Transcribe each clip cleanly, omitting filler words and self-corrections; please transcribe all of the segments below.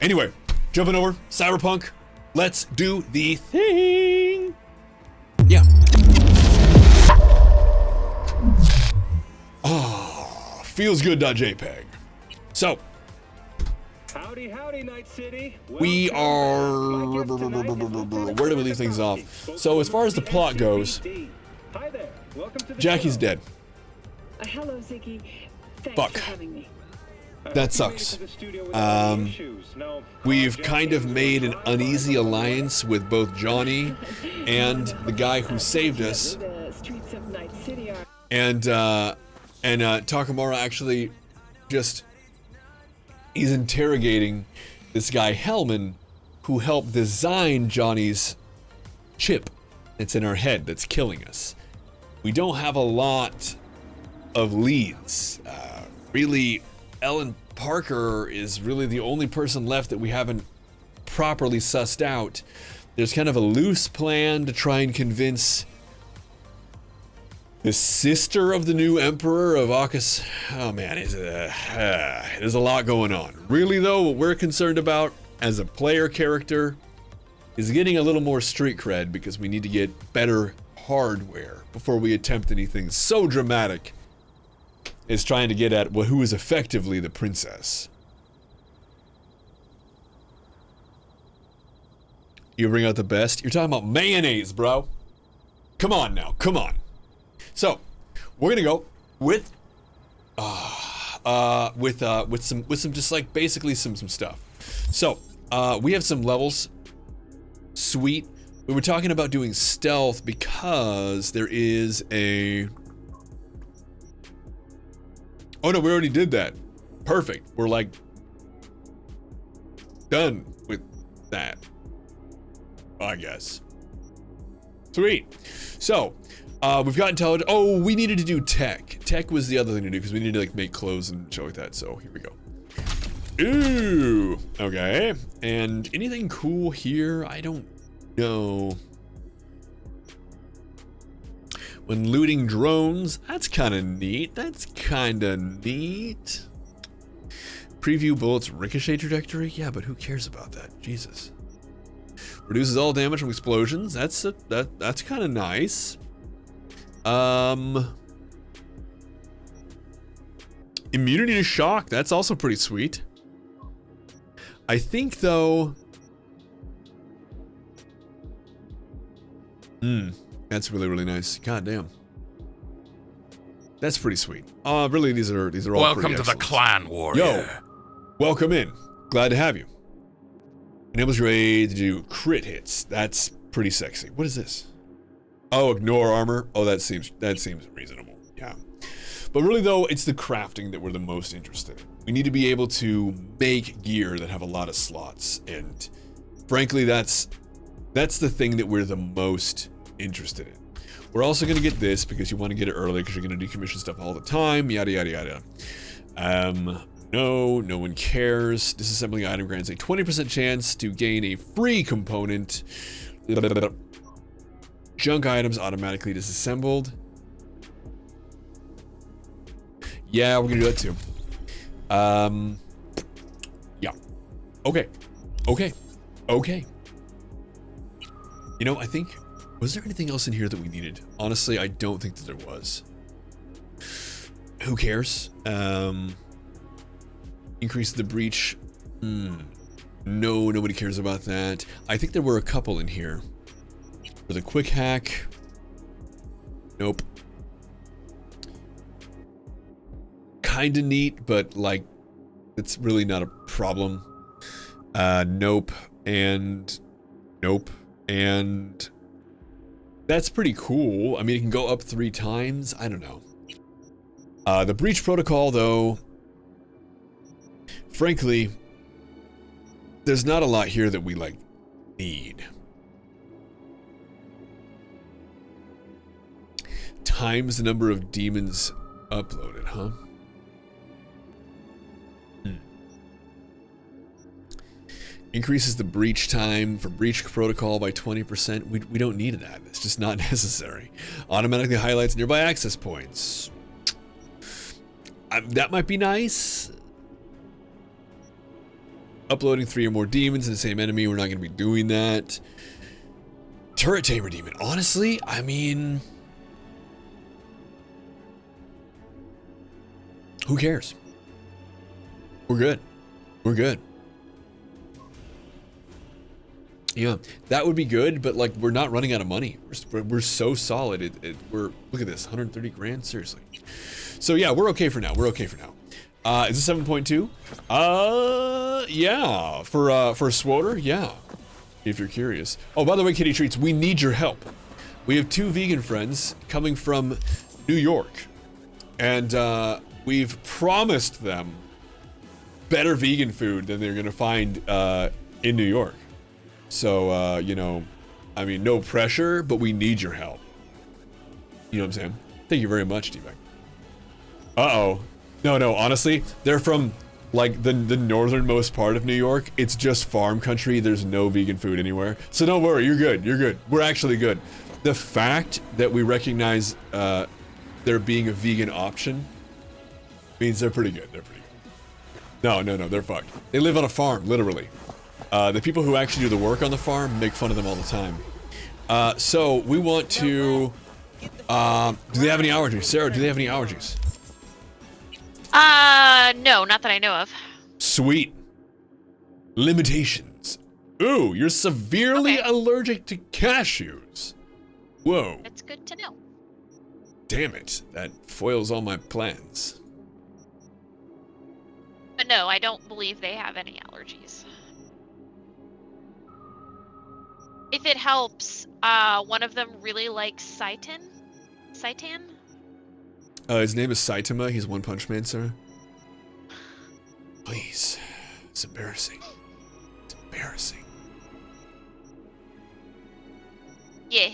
Anyway, jumping over, Cyberpunk. Let's do the thing. Yeah. Oh, feels good.jpg. So, howdy, howdy, Night City. We are... Where do we leave things off? So as far as the plot goes, Hi there. Welcome to the Jackie's show. dead. Hello, Ziggy. Thanks Fuck. for having me. That sucks. We've kind of made an uneasy alliance with both Johnny and the guy who saved us. The streets of Night City are... And Takamura actually just... He's interrogating this guy Hellman, who helped design Johnny's chip that's in our head that's killing us. We don't have a lot of leads. Really, Ellen Parker is really the only person left that we haven't properly sussed out. There's kind of a loose plan to try and convince the sister of the new emperor of Akas. Oh man, there's a lot going on. Really though, what we're concerned about as a player character is getting a little more street cred, because we need to get better hardware before we attempt anything so dramatic as trying to get at who is effectively the princess. You bring out the best? You're talking about mayonnaise, bro. Come on now, come on. So, we're gonna go with some just like basically some stuff. So, we have some levels. Sweet. We were talking about doing stealth because there is a... Oh no, we already did that. Perfect. We're like done with that, I guess. Sweet. So, we've got intelligence. Oh, we needed to do tech. Tech was the other thing to do because we needed to like make clothes and shit like that. So here we go. Ooh. Okay. And anything cool here? I don't know. When looting drones, that's kind of neat. That's kind of neat. Preview bullets ricochet trajectory. Yeah, but who cares about that? Jesus. Reduces all damage from explosions. That's kind of nice. Immunity to shock. That's also pretty sweet. I think though. That's really, really nice. God damn. That's pretty sweet. Really, these are all Welcome to the clan, warrior. Yo, welcome in. Glad to have you. Enables your aid to do crit hits. That's pretty sexy. What is this? Oh, ignore armor. Oh, that seems reasonable. Yeah. But really though, it's the crafting that we're the most interested in. We need to be able to make gear that have a lot of slots, and frankly, that's the thing that we're the most interested in. We're also gonna get this because you want to get it early because you're gonna decommission stuff all the time. Yada yada yada. No one cares. Disassembling item grants a 20% chance to gain a free component. Junk items automatically disassembled. Yeah, we're gonna do that too. Yeah. Okay. You know, I think, was there anything else in here that we needed? Honestly, I don't think that there was. Who cares? Increase the breach. No, nobody cares about that. I think there were a couple in here. For the quick hack. Nope. Kinda neat, but like, it's really not a problem. Nope, and nope, and that's pretty cool. I mean, it can go up 3 times. I don't know. The breach protocol, though, frankly, there's not a lot here that we like need. Times the number of demons uploaded, huh? Increases the breach time for breach protocol by 20%. We don't need that. It's just not necessary. Automatically highlights nearby access points. That might be nice. uploading 3 or more demons in the same enemy. We're not going to be doing that. Turret Tamer Demon. Honestly, I mean, who cares? We're good. We're good. Yeah, that would be good, but like we're not running out of money. We're so solid. We're look at this, 130 grand. Seriously. So yeah, we're okay for now. We're okay for now. Is it 7.2? Yeah. For a Swoter, yeah. If you're curious. Oh, by the way, Kitty Treats, we need your help. We have 2 vegan friends coming from New York, and we've promised them better vegan food than they're gonna find in New York. So, you know, I mean, no pressure, but we need your help. You know what I'm saying? Thank you very much, D-Bag. Uh-oh. No, honestly, they're from, like, the northernmost part of New York. It's just farm country. There's no vegan food anywhere. So don't worry, you're good, you're good. We're actually good. The fact that we recognize there being a vegan option means they're pretty good, they're pretty good. No, they're fucked. They live on a farm, literally. The people who actually do the work on the farm make fun of them all the time. So we want to, do they have any allergies? Sarah, do they have any allergies? No, not that I know of. Sweet. Limitations. Ooh, you're severely allergic to cashews. Whoa. That's good to know. Damn it, that foils all my plans. But no, I don't believe they have any allergies. If it helps, one of them really likes Seitan. His name is Saitama. He's One Punch Man, sir. Please. It's embarrassing. It's embarrassing. Yeah.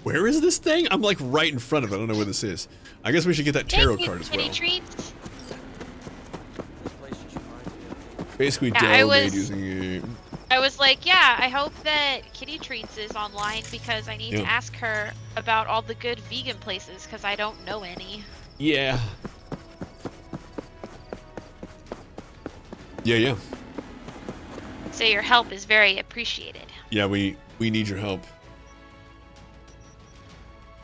Where is this thing? I'm like right in front of it. I don't know where this is. I guess we should get that tarot card as well. Kitty treats. Basically, Yeah, made using it. I was like, yeah, I hope that Kitty Treats is online because I need to ask her about all the good vegan places because I don't know any. Yeah. Yeah. So your help is very appreciated. Yeah, we need your help.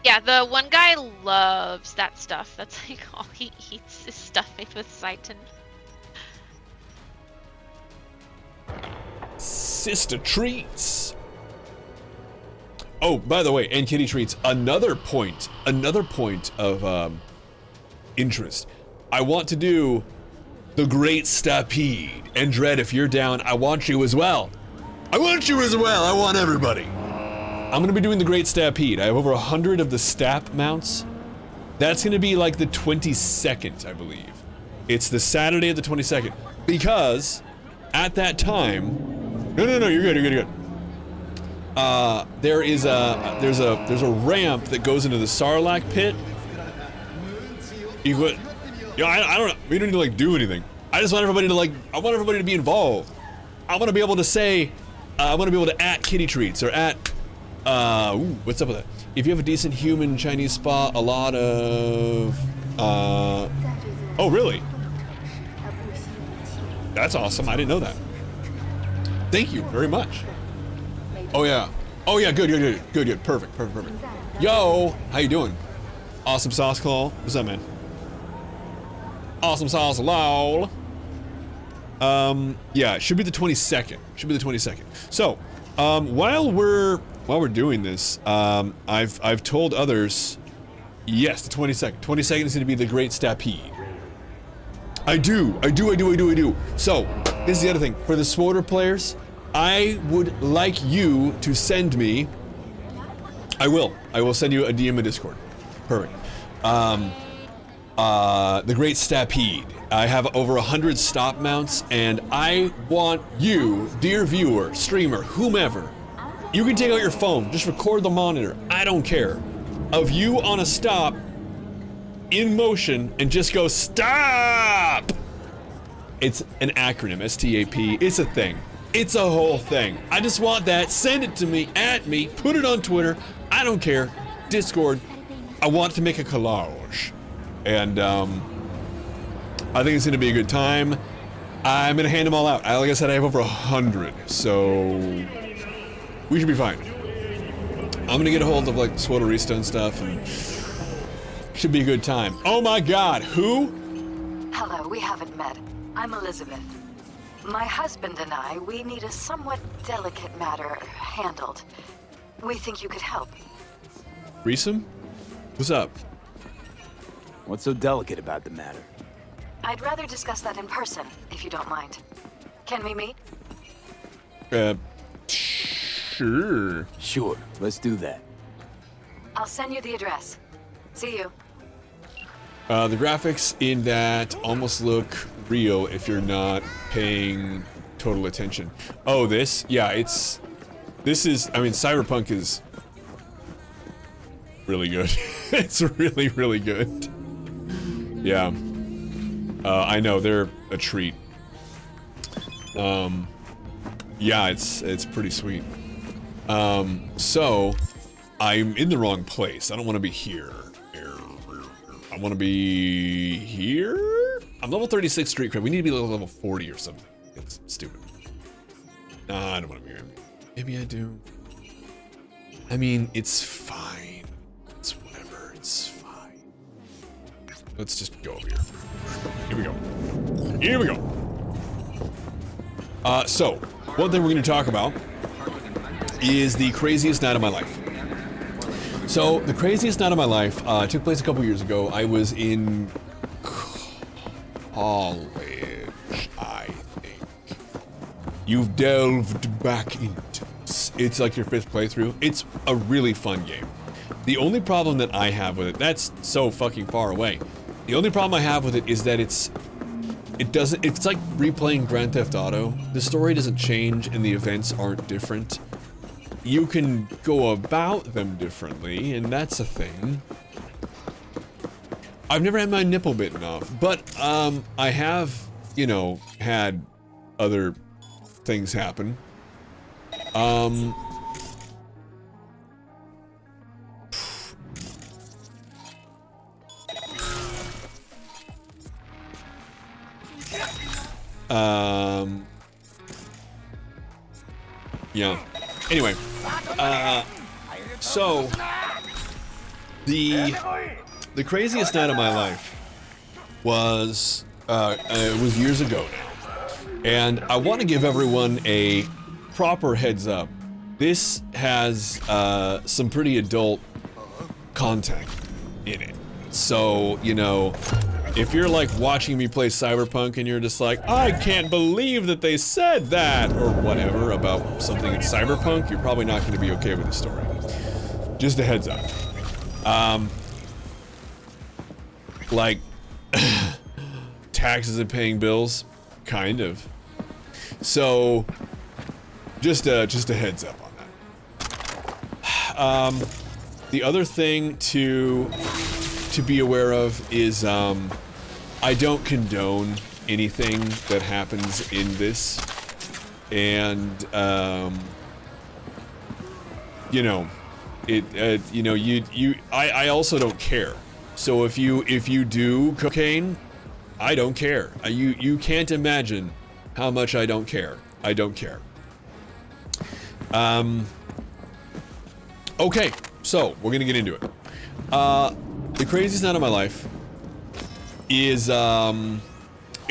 Yeah, the one guy loves that stuff. That's like all he eats is stuff made with Seitan. Sister Treats. Oh, by the way, and Kitty Treats, another point of interest. I want to do the Great Stampede. And Dread, if you're down, I want you as well. I want you as well. I want everybody. I'm gonna be doing the Great Stampede. I have over 100 of the Stap mounts. That's gonna be like the 22nd, I believe. It's the Saturday of the 22nd. Because at that time, no, you're good. There's a ramp that goes into the Sarlacc pit. I don't know. We don't need to like do anything. I just want everybody to be involved. I want to be able to say, I want to be able to at Kitty Treats or at, what's up with that? If you have a decent human Chinese spa, a lot of, oh really? That's awesome. I didn't know that. Thank you very much. Oh yeah, good. Perfect. Yo, how you doing? Awesome Sauce Claw. What's up, man? Awesome Sauce lol. Yeah, it should be the 22nd. So, while we're doing this, I've told others, yes, the 22nd. 22nd is going to be the Great Stampede. I do. So, this is the other thing. For the Swoter players, I would like you to send me, I will send you a DM in Discord. Perfect. The Great Stampede. I have over 100 stop mounts, and I want you, dear viewer, streamer, whomever, you can take out your phone, just record the monitor, I don't care, of you on a stop, in motion, and just go, stop! It's an acronym, STAP, it's a thing. It's a whole thing. I just want that, send it to me, at me, put it on Twitter, I don't care. Discord, I want to make a collage. And I think it's gonna be a good time. I'm gonna hand them all out. Like I said, I have over 100, so we should be fine. I'm gonna get a hold of like Swotorista and stuff, and should be a good time. Oh my God, who? Hello, we haven't met. I'm Elizabeth. My husband and I, we need a somewhat delicate matter handled. We think you could help. Threesome? What's up? What's so delicate about the matter? I'd rather discuss that in person, if you don't mind. Can we meet? Sure. Sure, let's do that. I'll send you the address. See you. The graphics in that almost look real if you're not paying total attention. Oh, this? Yeah, this is, I mean, Cyberpunk is really good. It's really, really good. Yeah. I know, they're a treat. Yeah, it's pretty sweet. So, I'm in the wrong place. I don't want to be here. I want to be here? I'm level 36 street cred. We need to be level 40 or something. It's stupid. Nah, I don't want to be here. Maybe I do. I mean, it's fine. It's whatever. It's fine. Let's just go over here. Here we go. Here we go. So, one thing we're going to talk about is the craziest night of my life. So, the craziest night of my life took place a couple years ago. I was in college, I think. You've delved back into this. It's like your 5th playthrough. It's a really fun game. The only problem that I have with it, that's so fucking far away. The only problem I have with it is that it's like replaying Grand Theft Auto. The story doesn't change and the events aren't different. You can go about them differently, and that's a thing. I've never had my nipple bitten off, but I have, you know, had other things happen. Yeah. Anyway, so the craziest night of my life was it was years ago now, and I want to give everyone a proper heads up. This has some pretty adult content in it, so you know. If you're like watching me play Cyberpunk and you're just like, I can't believe that they said that, or whatever about something in Cyberpunk, you're probably not going to be okay with the story. Just a heads up. Like, taxes and paying bills? Kind of. So, just a heads up on that. The other thing to be aware of is, I don't condone anything that happens in this, and you know, you know, I also don't care. So if you do cocaine, I don't care. You can't imagine how much I don't care. I don't care. Okay, so we're gonna get into it. The craziest night of my life is, it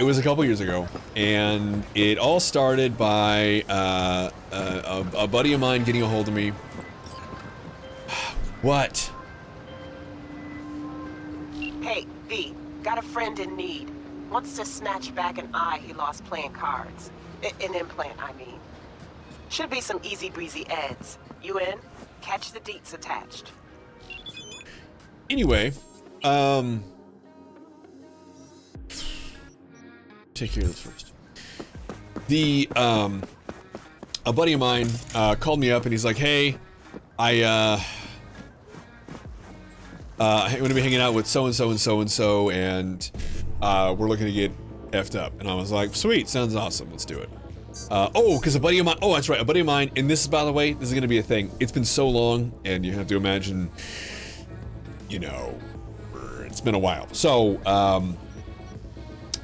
was a couple years ago, and it all started by, a buddy of mine getting a hold of me. What? Hey, V, got a friend in need. Wants to snatch back an eye he lost playing cards. An implant, I mean. Should be some easy breezy eds. You in? Catch the deets attached. Anyway, take care of this first. A buddy of mine, called me up and he's like, hey, I'm gonna be hanging out with so-and-so and so-and-so, and we're looking to get effed up. And I was like, sweet, sounds awesome, let's do it. Oh, because a buddy of mine, oh, that's right, a buddy of mine, and this is, by the way, this is gonna be a thing. It's been so long, and you have to imagine you know, it's been a while. So,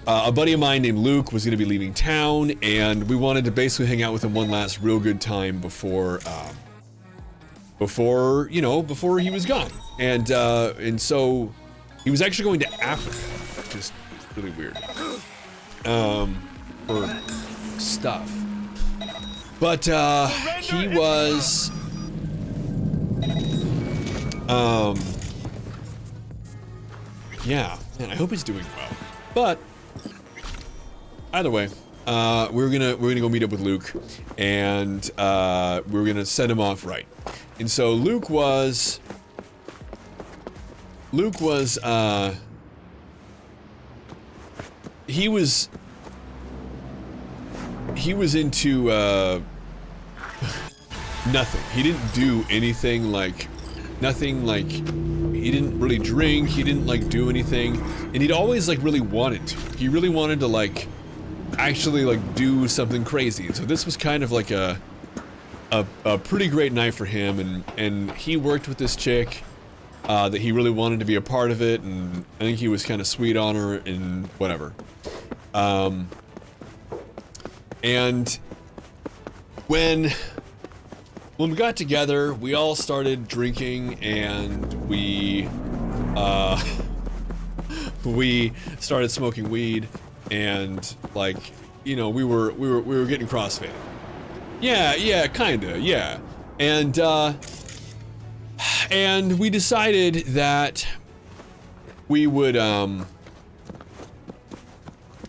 a buddy of mine named Luke was going to be leaving town, and we wanted to basically hang out with him one last real good time before he was gone. And so he was actually going to Africa, which is really weird, for stuff. But he was, yeah, man, I hope he's doing well. But either way, we're gonna go meet up with Luke, and we're gonna set him off right. And so Luke was into nothing. He didn't do anything like, he didn't really drink, he didn't like do anything, and he'd always like really wanted to. He really wanted to like actually like do something crazy. And so this was kind of like a pretty great night for him, and he worked with this chick that he really wanted to be a part of it, and I think he was kind of sweet on her and whatever. And when we got together, we all started drinking, and we started smoking weed, and like, you know, we were getting crossfaded. Yeah, kinda, yeah. And we decided that we would oh,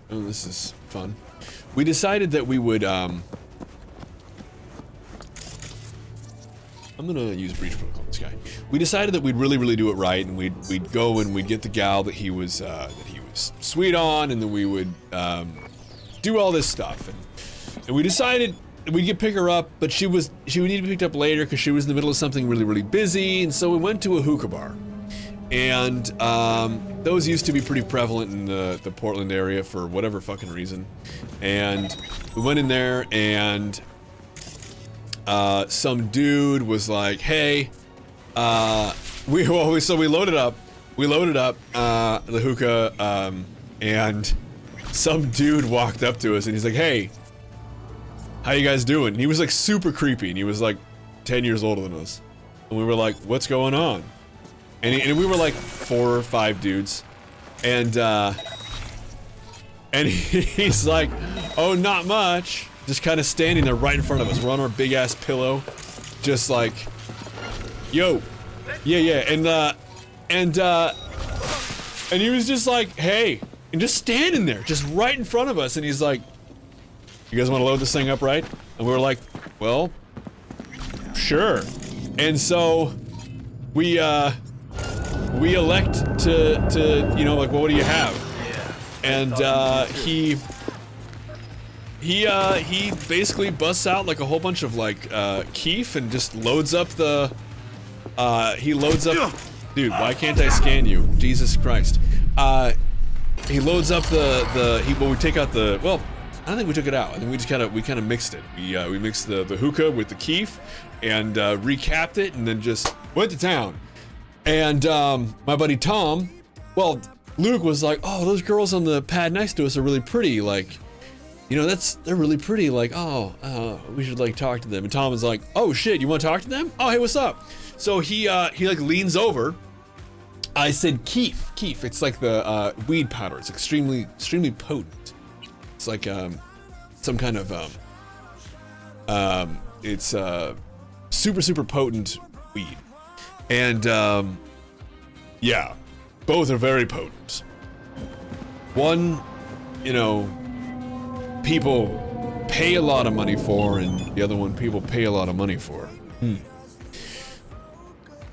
this is fun. We decided that we would I'm gonna use breach protocol, this guy. We decided that we'd really do it right, and we'd go and we'd get the gal that he was sweet on, and then we would do all this stuff, and we decided we'd pick her up, but she would need to be picked up later because she was in the middle of something really busy, and so we went to a hookah bar. And those used to be pretty prevalent in the Portland area for whatever fucking reason. And we went in there, and some dude was like, "Hey, we loaded up the hookah, and some dude walked up to us, and he's like, "Hey, how you guys doing?" And he was like super creepy, and he was like 10 years older than us, and we were like, "What's going on?" And we were like 4 or 5 dudes, and he's like, "Oh, not much," just kind of standing there right in front of us. We're on our big ass pillow, just like, "Yo, yeah," and he was just like, "Hey," and just standing there, just right in front of us, and he's like, "You guys want to load this thing up, right?" And we were like, "Well, sure." And so we elect to you know, like, "Well, what do you have?" And he basically busts out like a whole bunch of like keef, and just loads up the dude, why can't I scan you? Jesus Christ. He loads up we take out the, well, I don't think we took it out. I think we just kind of mixed it. We mixed the hookah with the keef, and recapped it, and then just went to town. And my buddy Tom, well, Luke was like, "Oh, those girls on the pad next to us are really pretty. Like, you know, they're really pretty. Like, we should like talk to them." And Tom was like, "Oh shit, you want to talk to them? Oh, hey, what's up?" So he like leans over. I said, "Keef. It's like the weed powder. It's extremely potent. It's like some kind of it's super potent weed." And yeah, both are very potent. One, you know, people pay a lot of money for, and the other one people pay a lot of money for.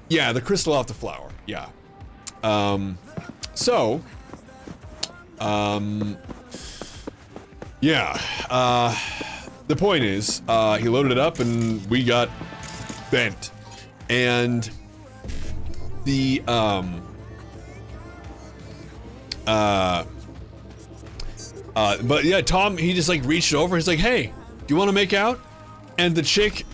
Yeah, the crystal off the flower. Yeah. Yeah. The point is, he loaded it up, and we got bent. And the but yeah, Tom, he just like reached over, he's like, "Hey, do you want to make out?" And the chick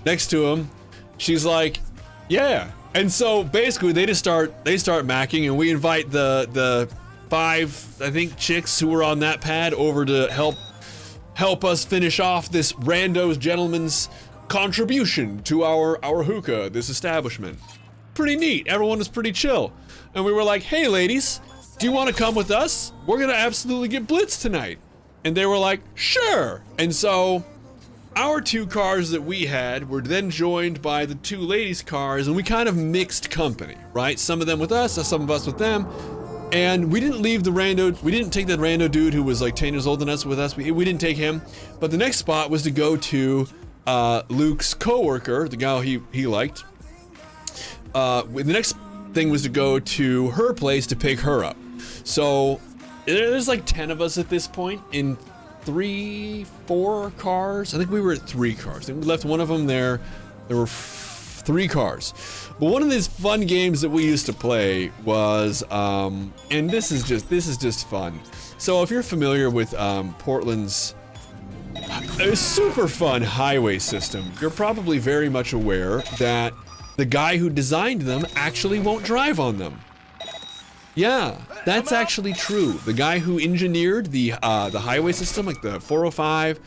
next to him, she's like, "Yeah, And so basically they start macking, and we invite the 5, I think, chicks who were on that pad over to help us finish off this randos gentleman's contribution to our hookah, this establishment. Pretty neat. Everyone was pretty chill. And we were like, hey ladies, do you want to come with us? We're gonna absolutely get blitzed tonight. And they were like, sure. And so our 2 cars that we had were then joined by the 2 ladies' cars, and we kind of mixed company, right? Some of them with us, some of us with them. And we didn't leave the rando, we didn't take that rando dude who was like 10 years older than us with us. We didn't take him. But the next spot was to go to Luke's coworker, the guy he liked. The next thing was to go to her place to pick her up. So there's like 10 of us at this point in 4 cars. I think we were at 3 cars. I think we left one of them there. There were 3 cars. But one of these fun games that we used to play was, and this is just fun. So if you're familiar with Portland's super fun highway system, you're probably very much aware that the guy who designed them actually won't drive on them. Yeah, that's actually true. The guy who engineered the highway system, like the 405,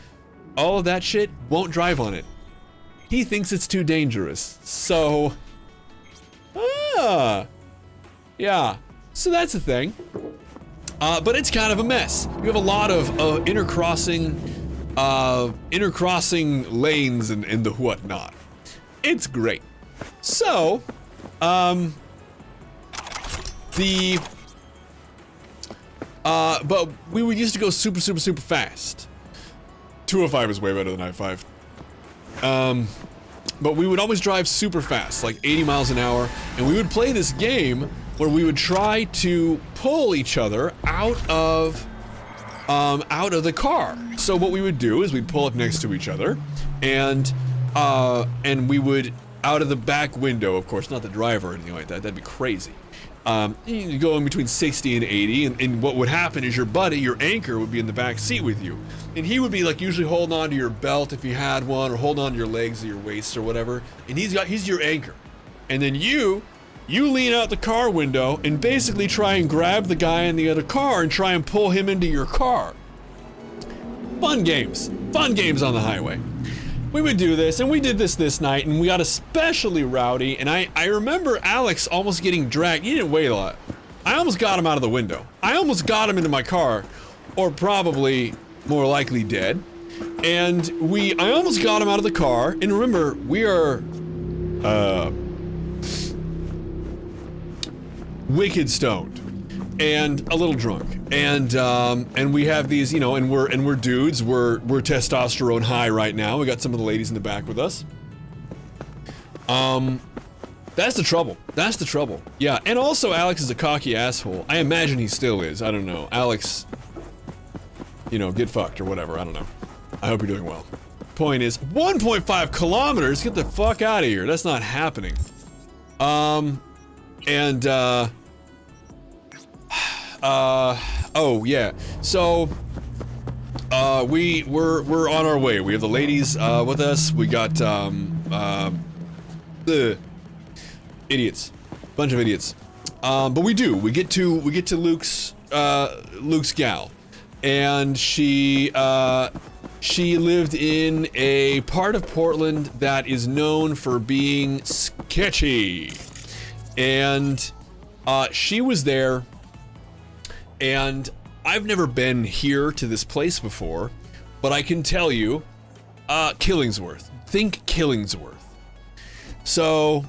all of that shit, won't drive on it. He thinks it's too dangerous. So, yeah. So that's the thing. But it's kind of a mess. You have a lot of intercrossing lanes and the whatnot. It's great. So, but we would used to go super fast. 205 is way better than I-5. But we would always drive super fast, like 80 miles an hour, and we would play this game where we would try to pull each other out of the car. So what we would do is we'd pull up next to each other, and we would, out of the back window, of course, not the driver or anything like that, that'd be crazy. You go in between 60 and 80, and what would happen is your buddy, your anchor, would be in the back seat with you. And he would be like usually holding on to your belt if you had one, or holding on to your legs or your waist or whatever. And he's your anchor. And then you lean out the car window and basically try and grab the guy in the other car and try and pull him into your car. Fun games on the highway. We would do this, and we did this night, and we got especially rowdy, and I remember Alex almost getting dragged. He didn't wait a lot. I almost got him out of the window. I almost got him into my car, or probably more likely dead. And I almost got him out of the car, and remember, we are, wicked stoned. And a little drunk, and we have these, you know, and we're dudes, we're testosterone high right now. We got some of the ladies in the back with us. That's the trouble. Yeah, and also Alex is a cocky asshole. I imagine he still is. I don't know. Alex, you know, get fucked or whatever. I don't know. I hope you're doing well. Point is, 1.5 kilometers. Get the fuck out of here. That's not happening. Oh yeah. So, we're on our way. We have the ladies with us. We got the idiots, bunch of idiots. But we get to Luke's gal, and she lived in a part of Portland that is known for being sketchy, and she was there. And I've never been here to this place before, but I can tell you, Killingsworth. Think Killingsworth. So,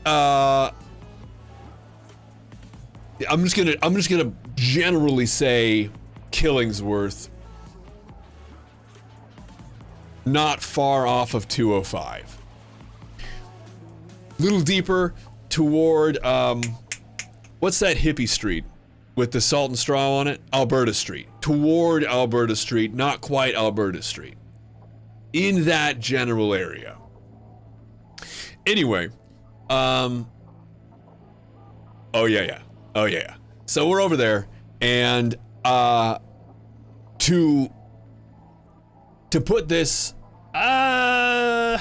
I'm just gonna generally say Killingsworth, not far off of 205. Little deeper toward, what's that hippie street with the salt and straw on it? Alberta Street. Toward Alberta Street, not quite Alberta Street. In that general area. Anyway, oh yeah. So we're over there, and to put this kind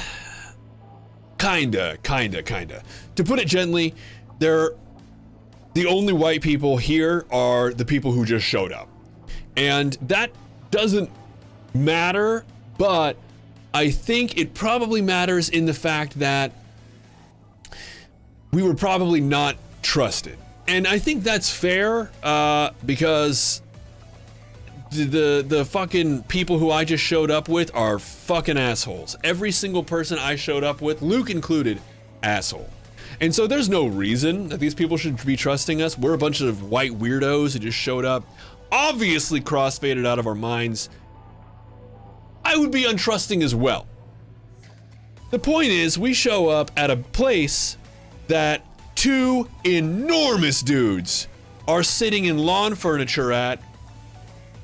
Kinda. To put it gently, the only white people here are the people who just showed up. And that doesn't matter, but I think it probably matters in the fact that we were probably not trusted. And I think that's fair, because the fucking people who I just showed up with are fucking assholes. Every single person I showed up with, Luke included, asshole. And so there's no reason that these people should be trusting us. We're a bunch of white weirdos who just showed up, obviously crossfaded out of our minds. I would be untrusting as well. The point is, we show up at a place that two enormous dudes are sitting in lawn furniture at,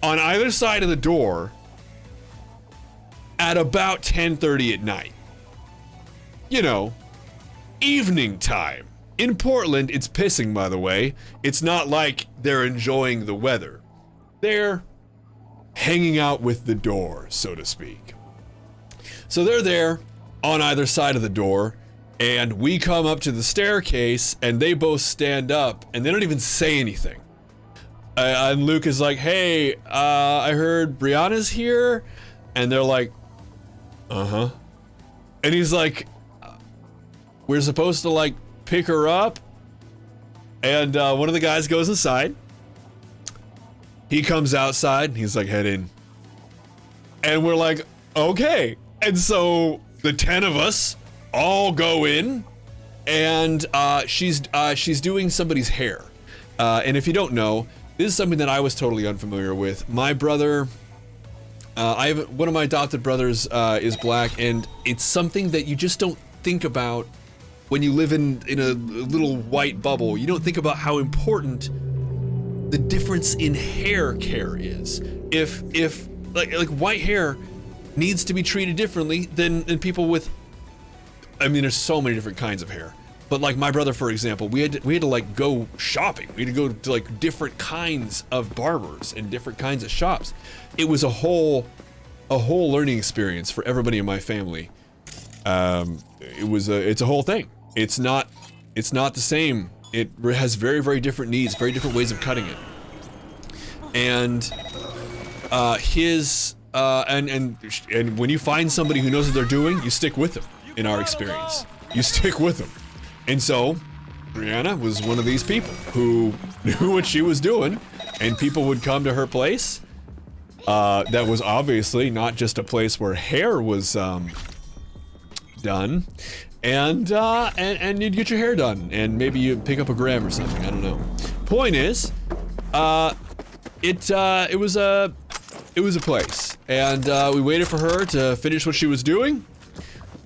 on either side of the door, at about 10:30 at night. You know, evening time. In Portland, it's pissing, by the way. It's not like they're enjoying the weather. They're hanging out with the door, so to speak. So they're there on either side of the door, and we come up to the staircase, and they both stand up, and they don't even say anything. And Luke is like, hey, I heard Brianna's here, and they're like, uh-huh. And he's like, we're supposed to, like, pick her up, and one of the guys goes inside. He comes outside, and he's like, head in. And we're like, okay. And so the 10 of us all go in, and she's doing somebody's hair. And if you don't know, this is something that I was totally unfamiliar with. My brother, one of my adopted brothers is black, and it's something that you just don't think about when you live in a little white bubble. You don't think about how important the difference in hair care is. If like white hair needs to be treated differently than people with, I mean, there's so many different kinds of hair. But like my brother, for example, we had to like go shopping. We had to go to like different kinds of barbers and different kinds of shops. It was a whole learning experience for everybody in my family. It's a whole thing. It's not the same. It has very, very different needs, very different ways of cutting it. And and when you find somebody who knows what they're doing, you stick with them. In our experience, you stick with them. And so, Brianna was one of these people who knew what she was doing, and people would come to her place. That was obviously not just a place where hair was done, and you'd get your hair done, and maybe you'd pick up a gram or something. I don't know. Point is, it was a place, and we waited for her to finish what she was doing.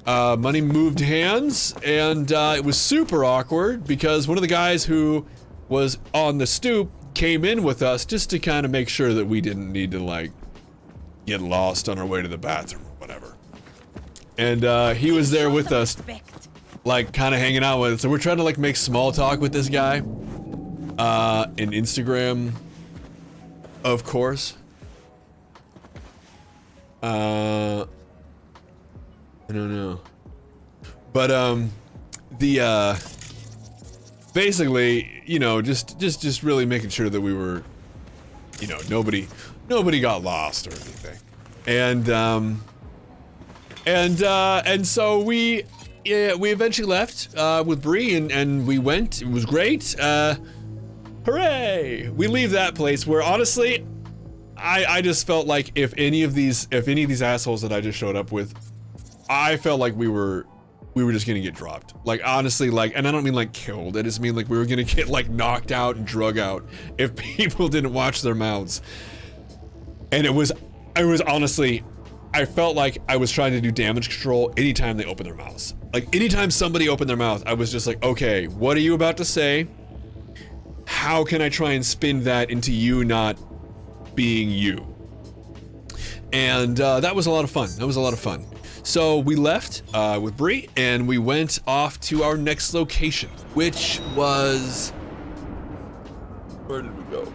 Money moved hands, and it was super awkward because one of the guys who was on the stoop came in with us just to kind of make sure that we didn't need to like get lost on our way to the bathroom or whatever. And he was there with us, like kind of hanging out with us. So we're trying to like make small talk with this guy. In Instagram, of course. I don't know. But basically, you know, just really making sure that we were, you know, nobody got lost or anything. And so we eventually left with Bree, and we went. It was great. Hooray! We leave that place where honestly, I just felt like if any of these assholes that I just showed up with, I felt like we were just gonna get dropped. Like honestly, like, and I don't mean like killed. I just mean like we were gonna get like knocked out and drug out if people didn't watch their mouths. And it was honestly, I felt like I was trying to do damage control anytime they opened their mouths. Like anytime somebody opened their mouth, I was just like, okay, what are you about to say? How can I try and spin that into you not being you? And that was a lot of fun. So we left with Bree, and we went off to our next location, which was... Where did we go?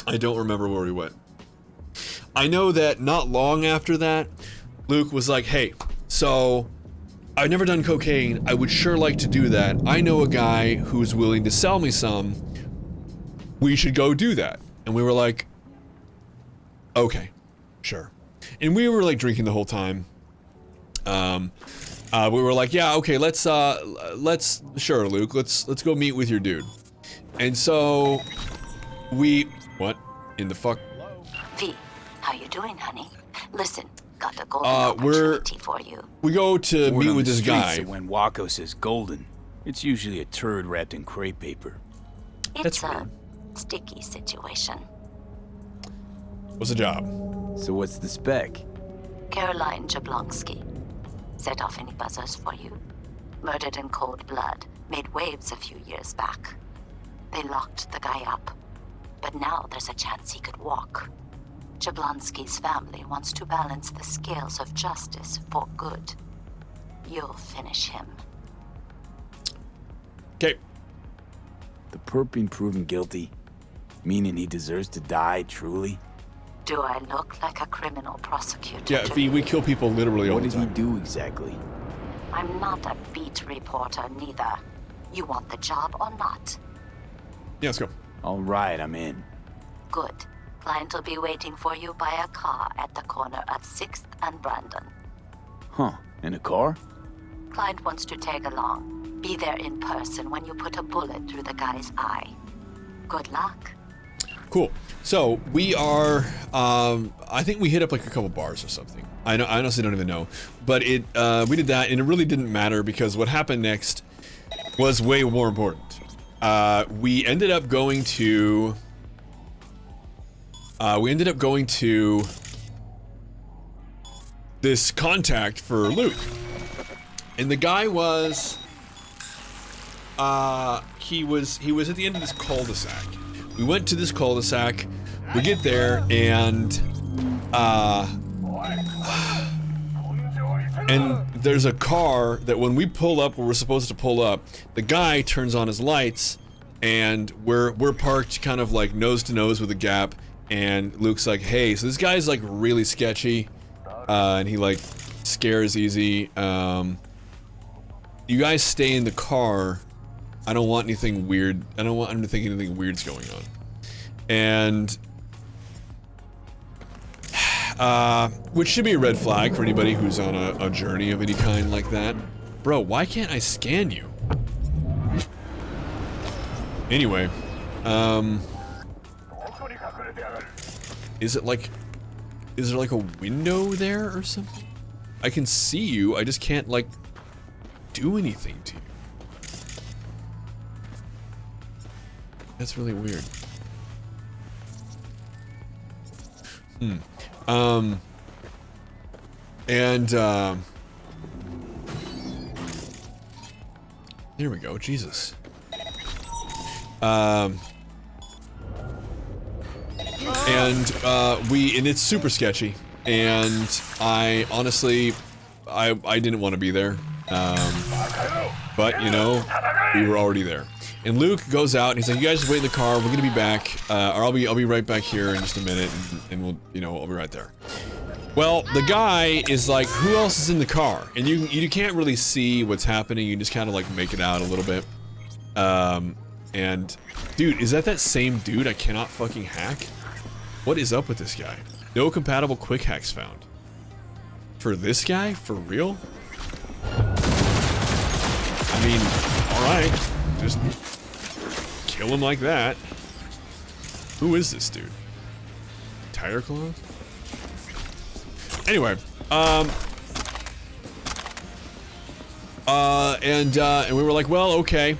I don't remember where we went. I know that not long after that, Luke was like, hey, so I've never done cocaine. I would sure like to do that. I know a guy who's willing to sell me some. We should go do that. And we were like, okay, sure. And we were like drinking the whole time. We were like, yeah, okay, let's sure, Luke, let's go meet with your dude. And so what in the fuck? V, how you doing, honey? Listen, got a golden opportunity for you. We go to Word meet on with the this streets guy. that when Waco says golden, it's usually a turd wrapped in crepe paper. It's a sticky situation. What's the job? So what's the spec? Caroline Jablonski. Set off any buzzers for you. Murdered in cold blood. Made waves a few years back. They locked the guy up. But now there's a chance he could walk. Jablonski's family wants to balance the scales of justice for good. You'll finish him. Okay. The perp being proven guilty, meaning he deserves to die, truly? Do I look like a criminal prosecutor? Yeah, to V, you? we kill people literally all What the did he time. do exactly? I'm not a beat reporter, neither. You want the job or not? Yeah, let's go. All right, I'm in. Good. Client will be waiting for you by a car at the corner of 6th and Brandon. Huh, in a car? Client wants to tag along. Be there in person when you put a bullet through the guy's eye. Good luck. Cool. So we are, I think we hit up like a couple bars or something. I honestly don't even know, but we did that, and it really didn't matter because what happened next was way more important. We ended up going to this contact for Luke, and the guy was, he was at the end of this cul-de-sac. We went to this cul-de-sac, we get there, and there's a car that when we pull up where we're supposed to pull up, the guy turns on his lights, and we're parked kind of like nose to nose with a gap, and Luke's like, hey, so this guy's like really sketchy, and he like scares easy. You guys stay in the car. I don't want anything weird. I don't want him to think anything weird's going on. And, which should be a red flag for anybody who's on a journey of any kind like that. Bro, why can't I scan you? Anyway, is there like a window there or something? I can see you, I just can't like do anything to you. That's really weird. There we go, Jesus. And it's super sketchy, and I honestly, I didn't want to be there, but you know, we were already there. And Luke goes out and he's like, you guys just wait in the car, we're gonna be back, or I'll be right back here in just a minute, and we'll, you know, I'll be right there. Well, the guy is like, who else is in the car? And you can't really see what's happening, you just kind of like make it out a little bit. And dude, is that same dude I cannot fucking hack? What is up with this guy? No compatible quick hacks found. For this guy? For real? I mean, alright. Just kill him like that. Who is this dude? Tire cloth? Anyway, and we were like, well, okay.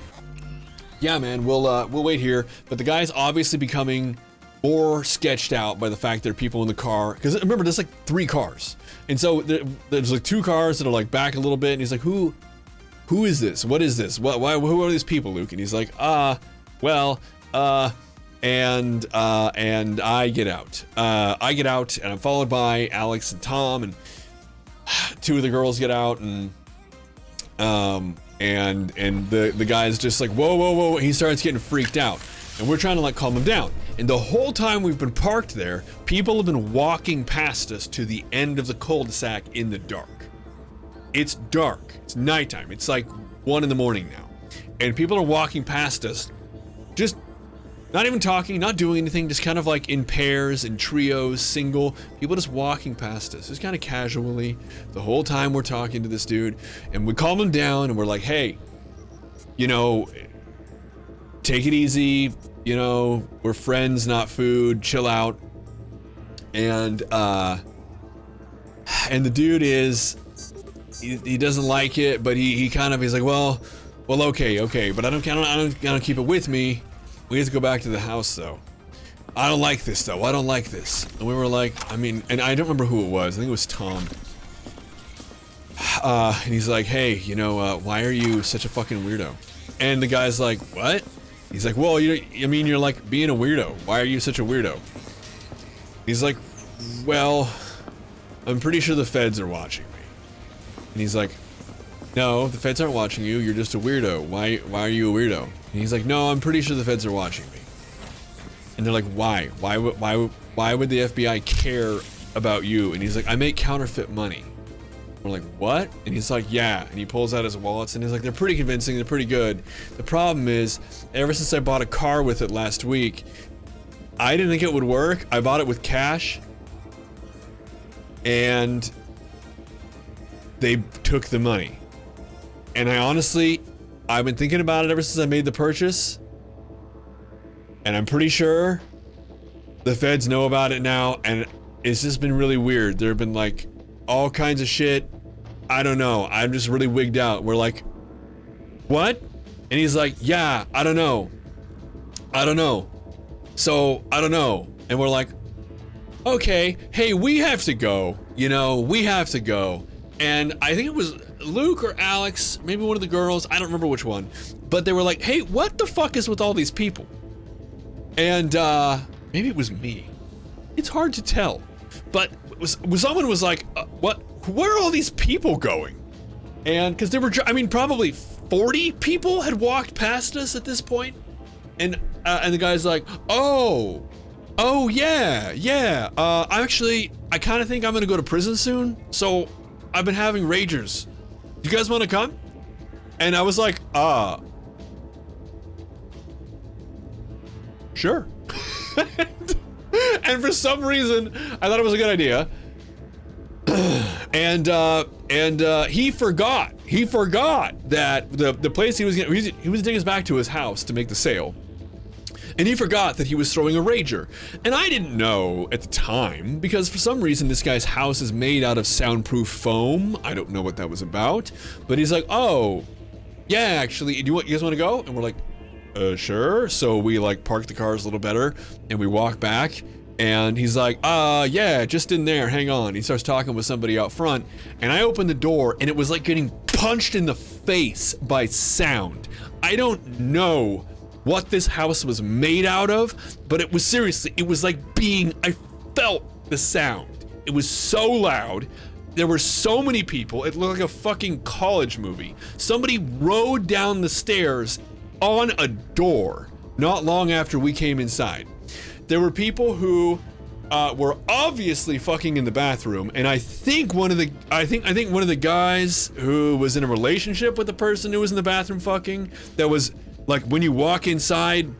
Yeah, man, we'll wait here. But the guy's obviously becoming more sketched out by the fact there are people in the car. Because remember, there's like 3 cars. And so there's like 2 cars that are like back a little bit. And he's like, who is this? What is this? Who are these people, Luke? And he's like, well, and I get out. I get out, and I'm followed by Alex and Tom, and 2 of the girls get out, and the guy's just like, whoa. He starts getting freaked out, and we're trying to like calm him down. And the whole time we've been parked there, people have been walking past us to the end of the cul-de-sac in the dark. it's dark. It's nighttime. It's like 1 in the morning now. And people are walking past us, just not even talking, not doing anything, just kind of like in pairs, in trios, single. People just walking past us, just kind of casually. The whole time we're talking to this dude, and we calm him down, and we're like, hey, you know, take it easy. You know, we're friends, not food. Chill out. And the dude is, he doesn't like it, but he's like, well, okay, but I don't keep it with me. We have to go back to the house, though. I don't like this, though. I don't like this. And we were like, I mean, and I don't remember who it was. I think it was Tom. And he's like, hey, you know, why are you such a fucking weirdo? And the guy's like, what? He's like, well, you're like being a weirdo. Why are you such a weirdo? He's like, well, I'm pretty sure the feds are watching me. And he's like, no, the feds aren't watching you. You're just a weirdo. Why are you a weirdo? And he's like, no, I'm pretty sure the feds are watching me. And they're like, why? Why would the FBI care about you? And he's like, I make counterfeit money. We're like, what? And he's like, yeah. And he pulls out his wallets and he's like, they're pretty convincing. They're pretty good. The problem is, ever since I bought a car with it last week, I didn't think it would work. I bought it with cash. And they took the money. And I've been thinking about it ever since I made the purchase. And I'm pretty sure the feds know about it now. And it's just been really weird. There have been like all kinds of shit. I don't know. I'm just really wigged out. We're like, what? And he's like, yeah, I don't know. So, I don't know. And we're like, okay, hey, we have to go. You know, we have to go. And I think it was Luke or Alex, maybe one of the girls, I don't remember which one, but they were like, hey, what the fuck is with all these people? And maybe it was me. It's hard to tell. But someone was like, where are all these people going? And because there were, I mean, probably 40 people had walked past us at this point. And the guy's like, oh yeah. I kind of think I'm gonna go to prison soon. So I've been having ragers. You guys want to come? And I was like, sure. And for some reason, I thought it was a good idea. and he forgot that the place he was taking us back to his house to make the sale. And he forgot that he was throwing a rager. And I didn't know at the time, because for some reason this guy's house is made out of soundproof foam. I don't know what that was about. But he's like, oh, yeah, actually, you guys want to go? And we're like, sure. So we like park the cars a little better and we walk back. And he's like, yeah, just in there, hang on. He starts talking with somebody out front. And I open the door and it was like getting punched in the face by sound. I don't know what this house was made out of, but it was seriously, it was like I felt the sound. It was so loud. There were so many people. It looked like a fucking college movie. Somebody rode down the stairs on a door not long after we came inside. There were people who were obviously fucking in the bathroom, and I think one of the guys who was in a relationship with the person who was in the bathroom fucking, that was like, when you walk inside,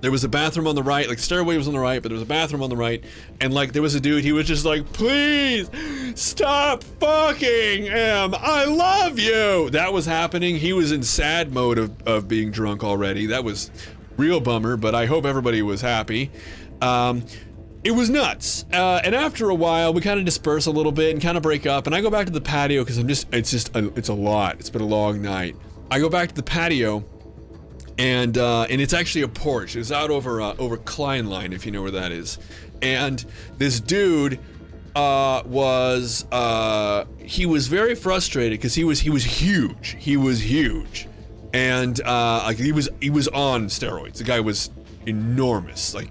there was a bathroom on the right, like stairway was on the right, but there was a bathroom on the right, and like there was a dude, he was just like, please stop fucking him, I love you. That was happening. He was in sad mode of being drunk already. That was real bummer, but I hope everybody was happy. It was nuts. And after a while, we kind of disperse a little bit and kind of break up, and I go back to the patio because it's a lot. It's been a long night. I go back to the patio, and it's actually a porch. It's out over Klein Line, if you know where that is. And this dude he was very frustrated because he was huge. He was huge, and like he was on steroids. The guy was enormous, like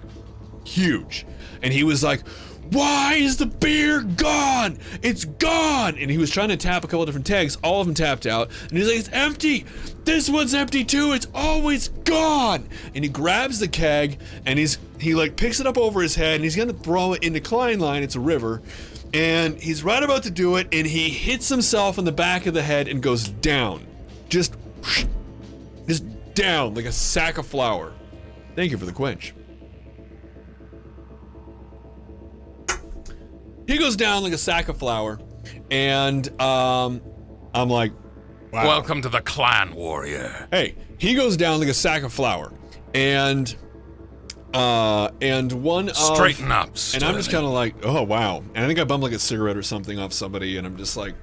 huge, and he was like, why is the beer gone? It's gone! And he was trying to tap a couple of different tags. All of them tapped out. And he's like, it's empty! This one's empty too! It's always gone! And he grabs the keg, and he like picks it up over his head, and he's gonna throw it into Klein Line. It's a river. And he's right about to do it, and he hits himself in the back of the head and goes down. Just down like a sack of flour. Thank you for the quench. He goes down like a sack of flour, and I'm like, wow. Welcome to the clan, warrior. Hey, he goes down like a sack of flour, and one of... Straighten up, and I'm just kind of like, oh, wow. And I think I bummed like a cigarette or something off somebody, and I'm just like,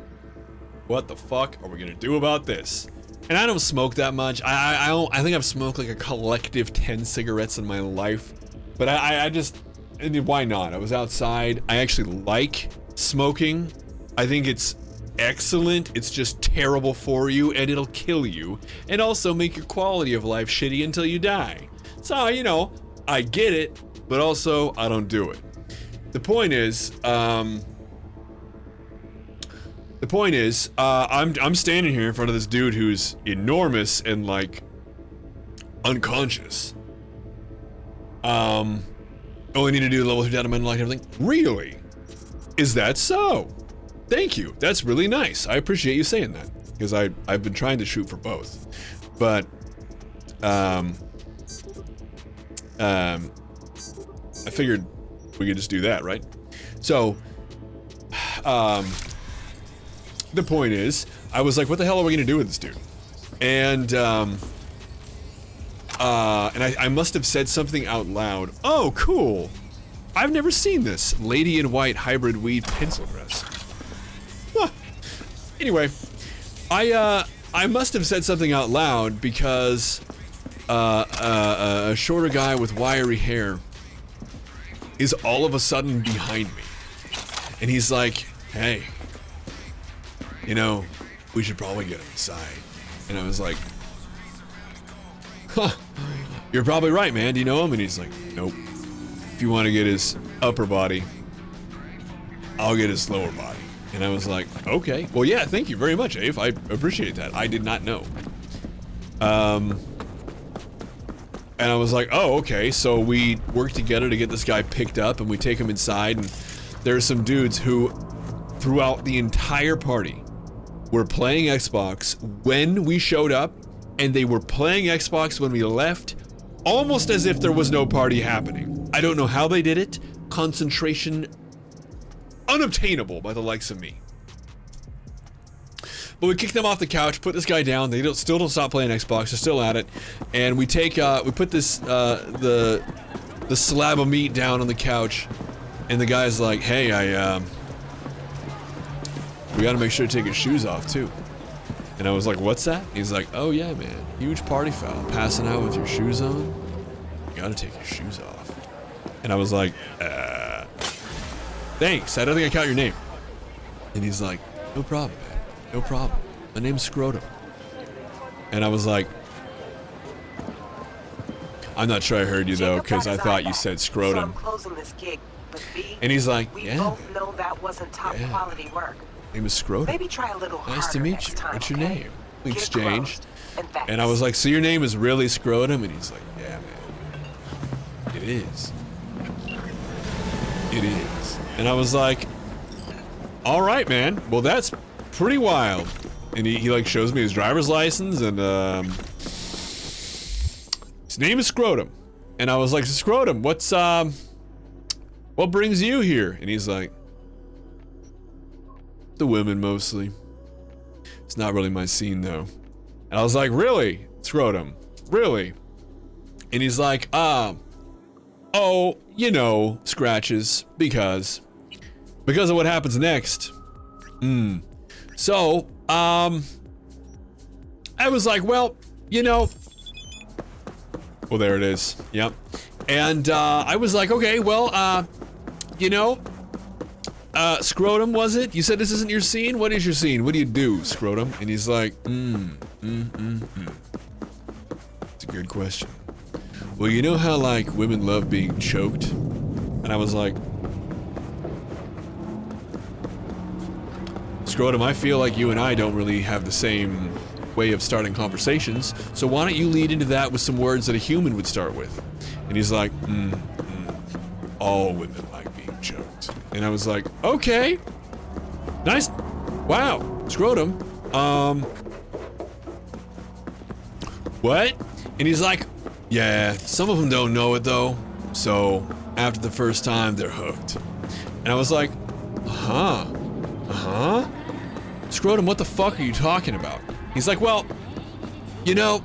what the fuck are we gonna do about this? And I don't smoke that much. I think I've smoked like a collective 10 cigarettes in my life, but I just, I mean, why not? I was outside. I actually like smoking. I think it's excellent. It's just terrible for you, and it'll kill you, and also make your quality of life shitty until you die. So, you know, I get it, but also I don't do it. The point is, I'm standing here in front of this dude who's enormous and like unconscious. Only need to do the level 3 data mental and everything. Really? Is that so? Thank you. That's really nice. I appreciate you saying that, because I've been trying to shoot for both, but I figured we could just do that, right? So, the point is, I was like, what the hell are we gonna do with this dude? And I must have said something out loud. Oh, cool. I've never seen this. Lady in white hybrid weed pencil dress. Huh. Anyway, I must have said something out loud because a shorter guy with wiry hair is all of a sudden behind me. And he's like, hey, you know, we should probably get him inside. And I was like, huh, you're probably right, man. Do you know him? And he's like, nope. If you want to get his upper body, I'll get his lower body. And I was like, okay. Well, yeah, thank you very much, Ave. I appreciate that. I did not know. And I was like, oh, okay. So we work together to get this guy picked up, and we take him inside, and there's some dudes who, throughout the entire party, were playing Xbox when we showed up, and they were playing Xbox when we left, almost as if there was no party happening. I don't know how they did it. Concentration unobtainable by the likes of me. But we kicked them off the couch, put this guy down. They still don't stop playing Xbox. They're still at it, and we put this the slab of meat down on the couch, and the guy's like, "Hey, we got to make sure to take his shoes off too." And I was like, "What's that?" He's like, "Oh yeah, man, huge party foul, passing out with your shoes on. You got to take your shoes off." And I was like, "Thanks. I don't think I caught your name." And he's like, "No problem, man. No problem. My name's Scrotum." And I was like, I'm not sure I heard you though, because I thought you said Scrotum. So I'm closing this gig, but B, and he's like, we yeah. both know that wasn't top quality work. Name is Scrotum. Maybe try a little harder Nice to meet next you. time, What's your okay? name? We Get exchanged. closed, And I was like, so your name is really Scrotum? And he's like, yeah, man. It is. It is. And I was like, all right, man. Well, that's pretty wild. And he like shows me his driver's license, and his name is Scrotum. And I was like, Scrotum, what brings you here? And he's like, the women mostly. It's not really my scene though. And I was like, really? Scrotum, really? And he's like, oh, you know, scratches, because of what happens next. So, I was like, well, you know, well, there it is. Yep. And, I was like, okay, well, you know, Scrotum, was it? You said this isn't your scene? What is your scene? What do you do, Scrotum? And he's like, It's a good question. Well, you know how, like, women love being choked? And I was like, Scrotum, I feel like you and I don't really have the same way of starting conversations, so why don't you lead into that with some words that a human would start with? And he's like, all women like being choked. And I was like, okay. Nice. Wow. Scrotum. What? And he's like, yeah, some of them don't know it though. So after the first time, they're hooked. And I was like, Scrotum, what the fuck are you talking about? He's like, well, you know,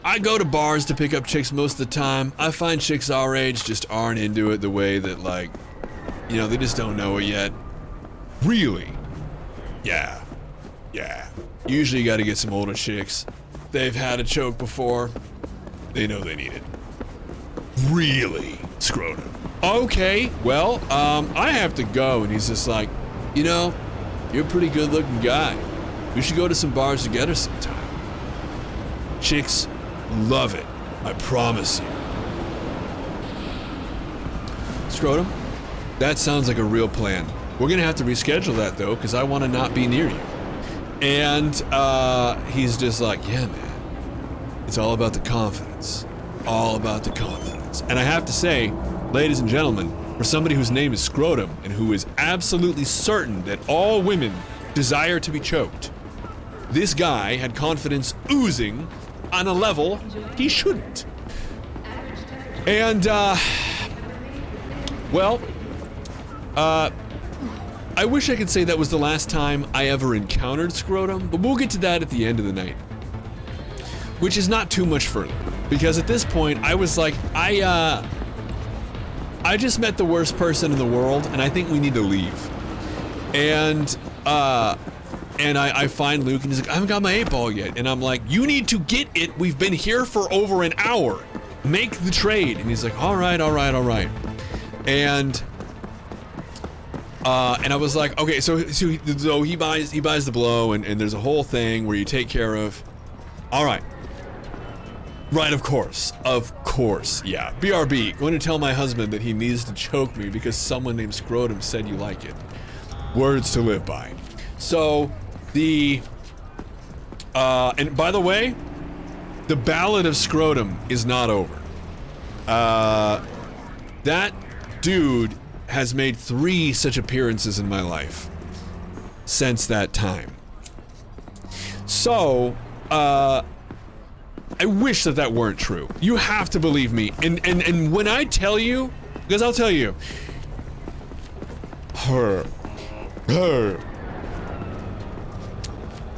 I go to bars to pick up chicks most of the time. I find chicks our age just aren't into it the way that, like, you know, they just don't know it yet. Really? Yeah. Usually you gotta get some older chicks. They've had a choke before. They know they need it. Really? Scrotum. Okay, well, I have to go. And he's just like, you know, you're a pretty good looking guy. We should go to some bars together sometime. Chicks love it. I promise you. Scrotum, that sounds like a real plan. We're gonna have to reschedule that though, because I want to not be near you. And he's just like, yeah, man. It's all about the confidence. All about the confidence. And I have to say, ladies and gentlemen, for somebody whose name is Scrotum and who is absolutely certain that all women desire to be choked, this guy had confidence oozing on a level he shouldn't. And, well, I wish I could say that was the last time I ever encountered Scrotum, but we'll get to that at the end of the night. Which is not too much further, because at this point, I was like, I just met the worst person in the world, and I think we need to leave. And I find Luke, and he's like, I haven't got my 8-ball yet. And I'm like, you need to get it. We've been here for over an hour. Make the trade. And he's like, all right. And I was like, okay, so he buys the blow, and there's a whole thing where you take care of. All right. Right, of course, yeah. BRB, going to tell my husband that he needs to choke me because someone named Scrotum said you like it. Words to live by. So, and by the way, the Ballad of Scrotum is not over. That dude has made 3 such appearances in my life since that time. So, I wish that weren't true. You have to believe me. And when I tell you, because I'll tell you, her.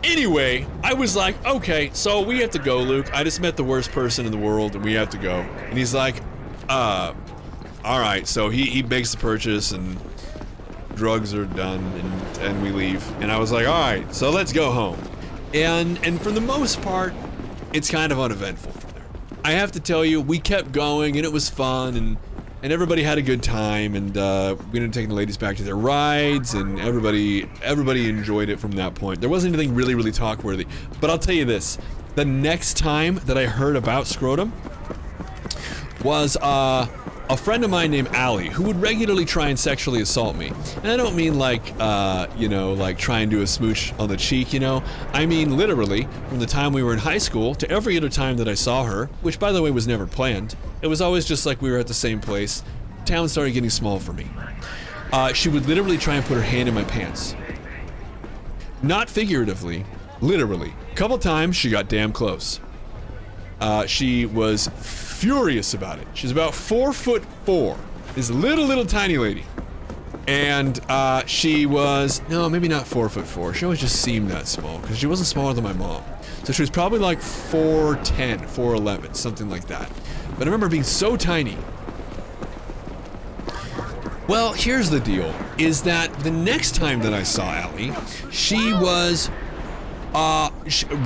Anyway, I was like, okay, so we have to go, Luke. I just met the worst person in the world, and we have to go. And he's like, all right. So he makes the purchase, and drugs are done, and we leave. And I was like, all right, so let's go home. And for the most part, it's kind of uneventful from there. I have to tell you, we kept going, and it was fun, and everybody had a good time, and we ended up taking the ladies back to their rides, and everybody enjoyed it from that point. There wasn't anything really talk-worthy. But I'll tell you this, the next time that I heard about Scrotum was a friend of mine named Allie, who would regularly try and sexually assault me. And I don't mean like, you know, like try and do a smooch on the cheek, you know? I mean literally, from the time we were in high school to every other time that I saw her, which by the way was never planned. It was always just like we were at the same place. Town started getting small for me. She would literally try and put her hand in my pants. Not figuratively, literally. A couple times she got damn close. She was furious about it. She's about 4'4", this little tiny lady. And she was, no, maybe not 4'4". She always just seemed that small, because she wasn't smaller than my mom. So she was probably like 4'10", 4'11", something like that. But I remember being so tiny. Well, here's the deal, is that the next time that I saw Allie, she was,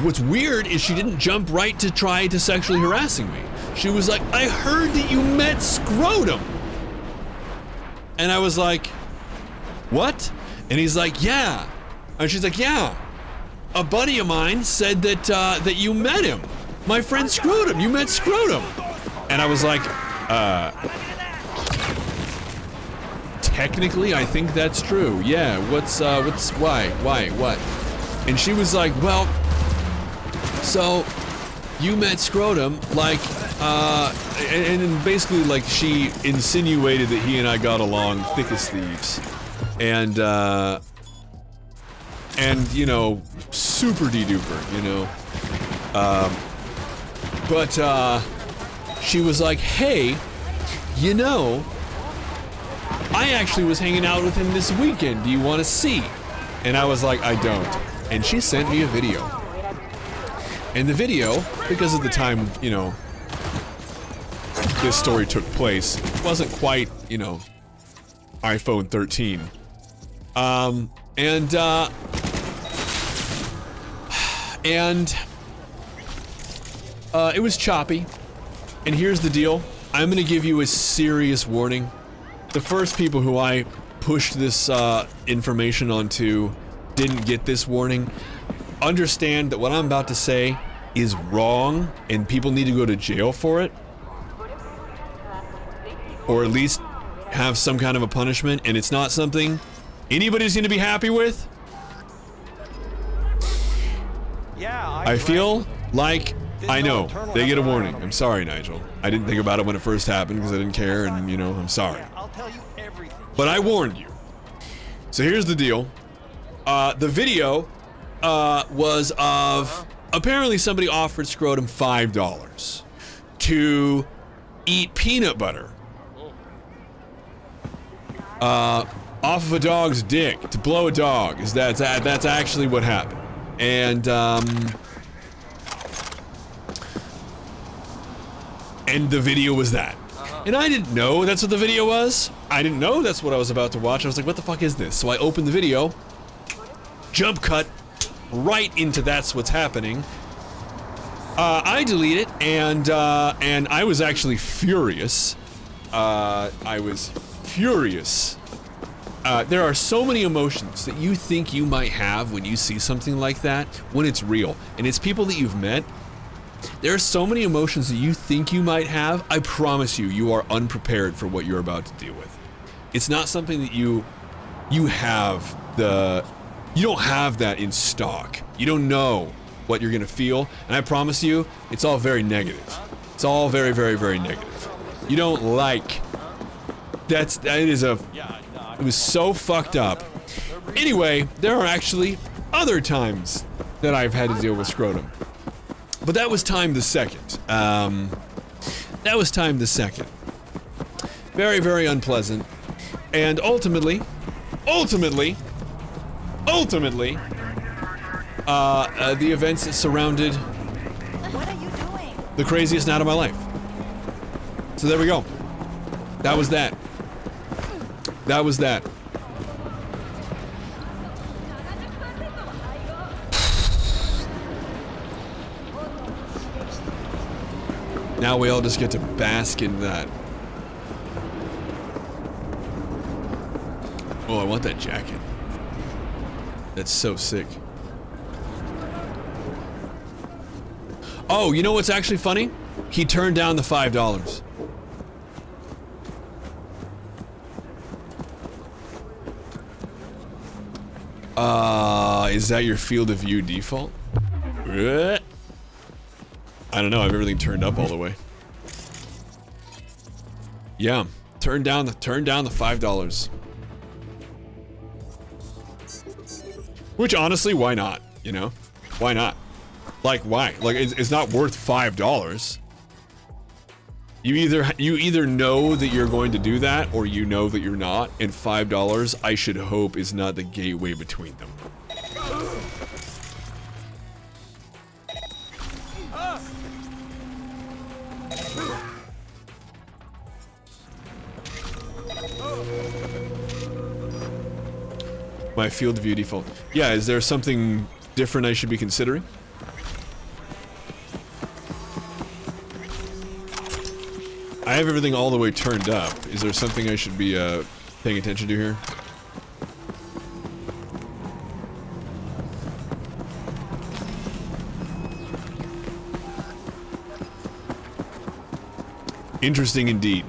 what's weird is she didn't jump right to try to sexually harassing me. She was like, I heard that you met Scrotum. And I was like, what? And he's like, yeah. And she's like, yeah. A buddy of mine said that, that you met him. My friend Scrotum, you met Scrotum. And I was like, technically, I think that's true. Yeah, why, what? And she was like, well, so you met Scrotum, like, and then basically, like, she insinuated that he and I got along thick as thieves. And, you know, super de-duper, you know. But she was like, hey, you know, I actually was hanging out with him this weekend. Do you want to see? And I was like, I don't. And she sent me a video. And the video, because of the time, you know, this story took place, wasn't quite, you know, iPhone 13. It was choppy. And here's the deal. I'm gonna give you a serious warning. The first people who I pushed this information onto didn't get this warning. Understand that what I'm about to say is wrong and people need to go to jail for it. Or at least have some kind of a punishment, and it's not something anybody's gonna be happy with. Yeah, I feel like I know they get a warning. I'm sorry, Nigel. I didn't think about it when it first happened because I didn't care, and you know, I'm sorry. I'll tell you everything. But I warned you. So here's the deal. The video was of apparently somebody offered Scrotum $5 to eat peanut butter off of a dog's dick, to blow a dog. That's actually what happened. And the video was that. And I didn't know that's what the video was. I didn't know that's what I was about to watch. I was like, what the fuck is this? So I opened the video, jump cut right into that's what's happening. I delete it, and I was actually furious. I was furious. There are so many emotions that you think you might have when you see something like that, when it's real. And it's people that you've met. There are so many emotions that you think you might have. I promise you, you are unprepared for what you're about to deal with. It's not something that you have you don't have that in stock. You don't know what you're gonna feel, and I promise you, it's all very negative. It's all very, very, very negative. You don't like. It was so fucked up. Anyway, there are actually other times that I've had to deal with scrotum. But that was time the second. That was time the second. Very, very unpleasant. And ultimately, the events that surrounded the craziest night of my life. So there we go. That was that. That was that. Now we all just get to bask in that. Oh, I want that jacket. That's so sick. Oh, you know what's actually funny? He turned down the $5. Is that your field of view default? I don't know, I have everything turned up all the way. Yeah, turn down the $5. Which honestly, why not? You know? Why not? Like, why? Like, it's not worth $5. You either know that you're going to do that, or you know that you're not, and $5, I should hope, is not the gateway between them. My field of view default. Yeah, is there something different I should be considering? I have everything all the way turned up. Is there something I should be paying attention to here? Interesting indeed.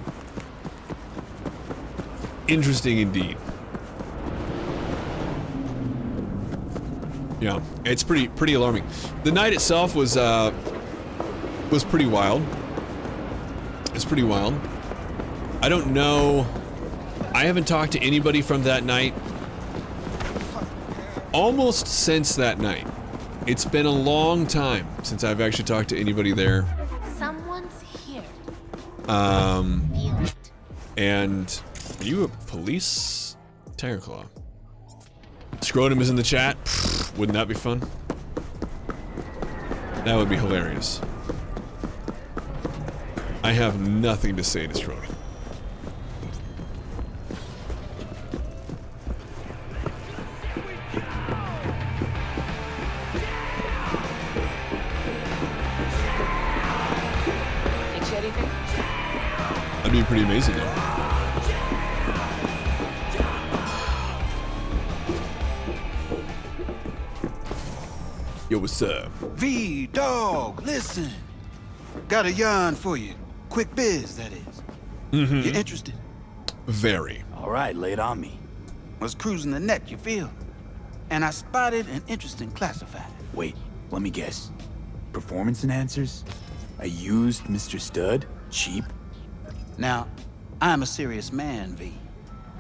Interesting indeed. Yeah, it's pretty alarming. The night itself was pretty wild. It's pretty wild. I don't know. I haven't talked to anybody from that night almost since that night. It's been a long time since I've actually talked to anybody there. Someone's here. And are you a police? Tiger Claw. Scrotum is in the chat. Pfft, wouldn't that be fun? That would be hilarious. I have nothing to say to Scrotum. That'd be pretty amazing though. Yo, what's up? V, dog, listen. Got a yarn for you. Quick biz, that is. Mm-hmm. You interested? Very. All right, lay it on me. Was cruising the net, you feel? And I spotted an interesting classified. Wait, let me guess. Performance enhancers? I used Mr. Stud? Cheap? Now, I'm a serious man, V.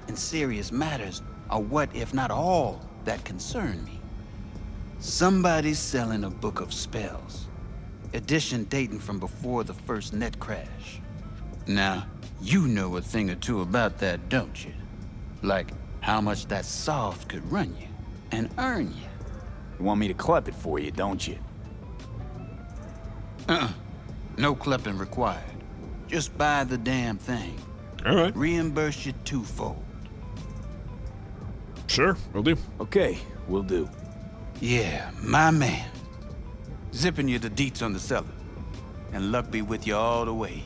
And serious matters are what, if not all, that concern me. Somebody's selling a book of spells. Edition dating from before the first net crash. Now, you know a thing or two about that, don't you? Like how much that soft could run you and earn you. You want me to clep it for you, don't you? No clepping required. Just buy the damn thing. All right. Reimburse you twofold. Sure, will do. Okay, will do. Yeah, my man. Zipping you the deets on the seller. And luck be with you all the way.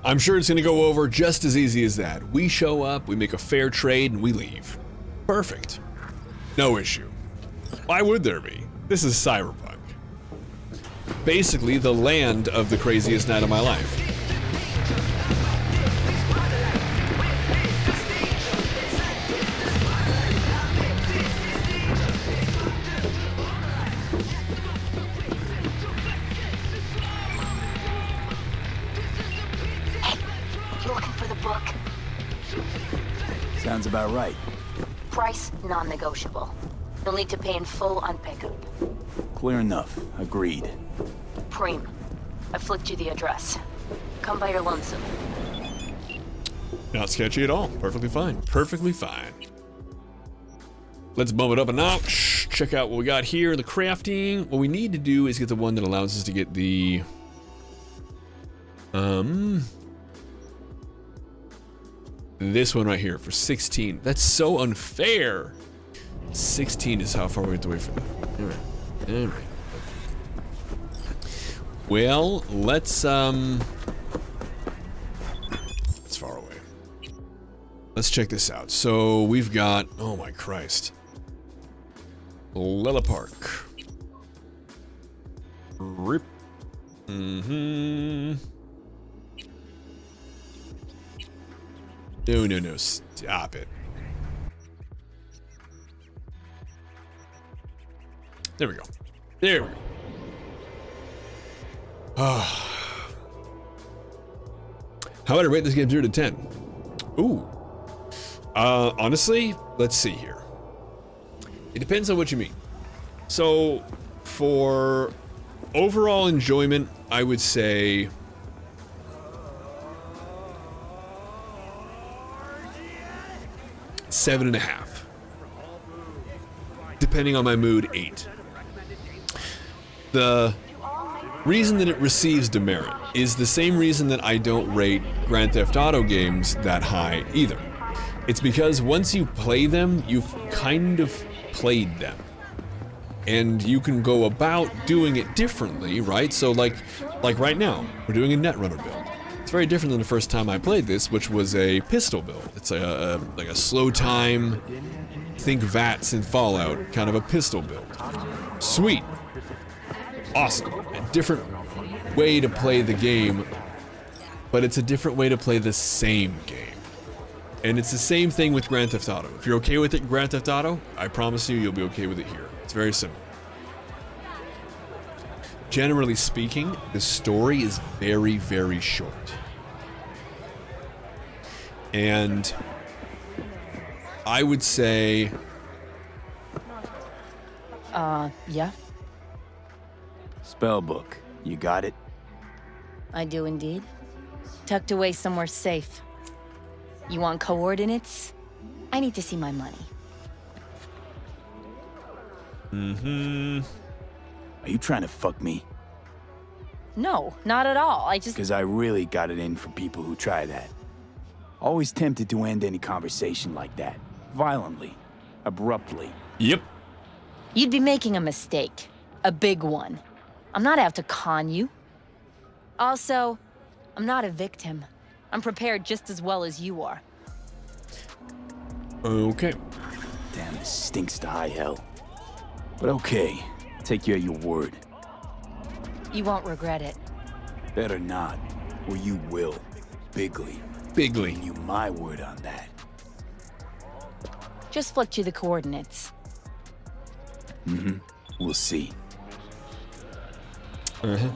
I'm sure it's gonna go over just as easy as that. We show up, we make a fair trade, and we leave. Perfect. No issue. Why would there be? This is Cyberpunk. Basically, the land of the craziest night of my life. Sounds about right. Price non-negotiable. You'll need to pay in full on pickup. Clear enough. Agreed. Preem, I flicked you the address. Come by your lonesome. Not sketchy at all. Perfectly fine. Perfectly fine. Let's bump it up a notch. Check out what we got here in the crafting. What we need to do is get the one that allows us to get the... This one right here for 16. That's so unfair. 16 is how far we have to wait for that. All right. All right. Well, let's it's far away. Let's check this out. So we've got, oh my Christ. Lella Park. Rip. Mm-hmm. No, no, no, stop it. There we go. There we go. How would I rate this game 0 to 10? Ooh. Honestly, let's see here. It depends on what you mean. So, for overall enjoyment, I would say... 7.5. Depending on my mood, 8. The reason that it receives demerit is the same reason that I don't rate Grand Theft Auto games that high either. It's because once you play them, you've kind of played them. And you can go about doing it differently, right? So like right now, we're doing a Netrunner build. It's very different than the first time I played this, which was a pistol build. It's like a slow time, think VATS in Fallout, kind of a pistol build. Sweet. Awesome. A different way to play the game, but it's a different way to play the same game. And it's the same thing with Grand Theft Auto. If you're okay with it in Grand Theft Auto, I promise you, you'll be okay with it here. It's very simple. generally speaking, the story is very, very short. And I would say... Yeah? Spellbook, you got it? I do indeed. Tucked away somewhere safe. You want coordinates? I need to see my money. Mm-hmm. Are you trying to fuck me? No, not at all. I just... Because I really got it in for people who try that. Always tempted to end any conversation like that. Violently. Abruptly. Yep. You'd be making a mistake. A big one. I'm not out to con you. Also, I'm not a victim. I'm prepared just as well as you are. Okay. Damn, this stinks to high hell. But okay, take you at your word. You won't regret it. Better not, or you will. Bigly. Bigly. Giving you my word on that. Just flicked you the coordinates. Mm-hmm. We'll see. Uh-huh.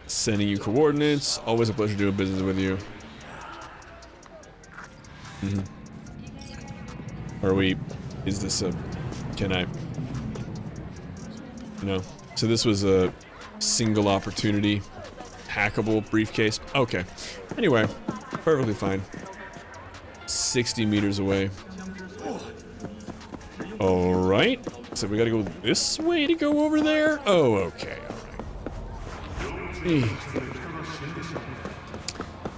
Sending you coordinates. Always a pleasure doing business with you. Mm-hmm. Are we... Is this a... Can I... No. So this was a single opportunity, hackable briefcase. Okay. Anyway, perfectly fine. 60 meters away. Alright. So we gotta go this way to go over there? Oh, okay. Alright.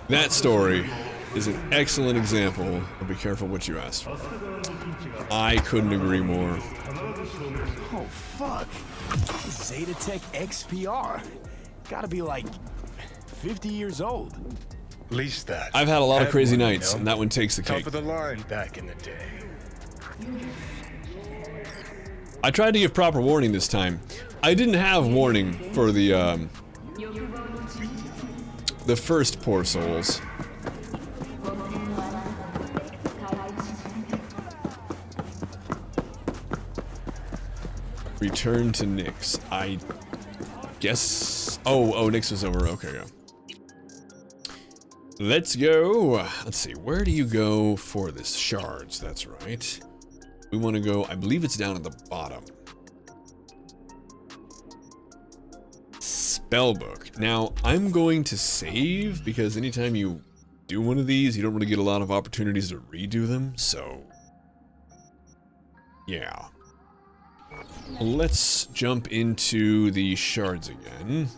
That story is an excellent example of be careful what you ask for. I couldn't agree more. Oh, fuck. Zetatech XPR. Gotta be like 50 years old. At least that. I've had a lot of crazy one, nights, you know? and that one takes the cake. Top of the line back in the day. I tried to give proper warning this time. I didn't have warning for the first Poor Souls. Return to Nyx. I guess... Oh, Nyx was over. Okay, go. Let's go. Let's see. Where do you go for this? Shards. That's right. We want to go... I believe it's down at the bottom. Spellbook. Now, I'm going to save because anytime you do one of these, you don't really get a lot of opportunities to redo them, so... Yeah. Let's jump into the shards again.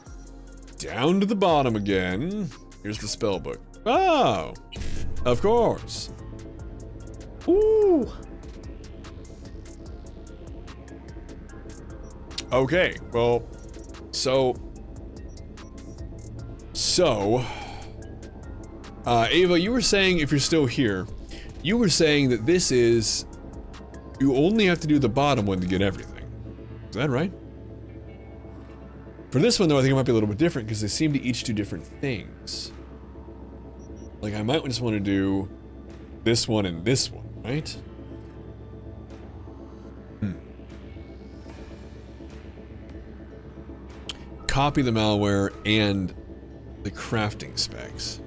Down to the bottom again. Here's the spellbook. Oh! Of course. Ooh! Okay, well, so, Ava, you were saying, if you're still here, you were saying that this is, you only have to do the bottom one to get everything. Is that right? For this one, though, I think it might be a little bit different because they seem to each do different things. Like, I might just want to do this one and this one, right? Copy the malware and the crafting specs.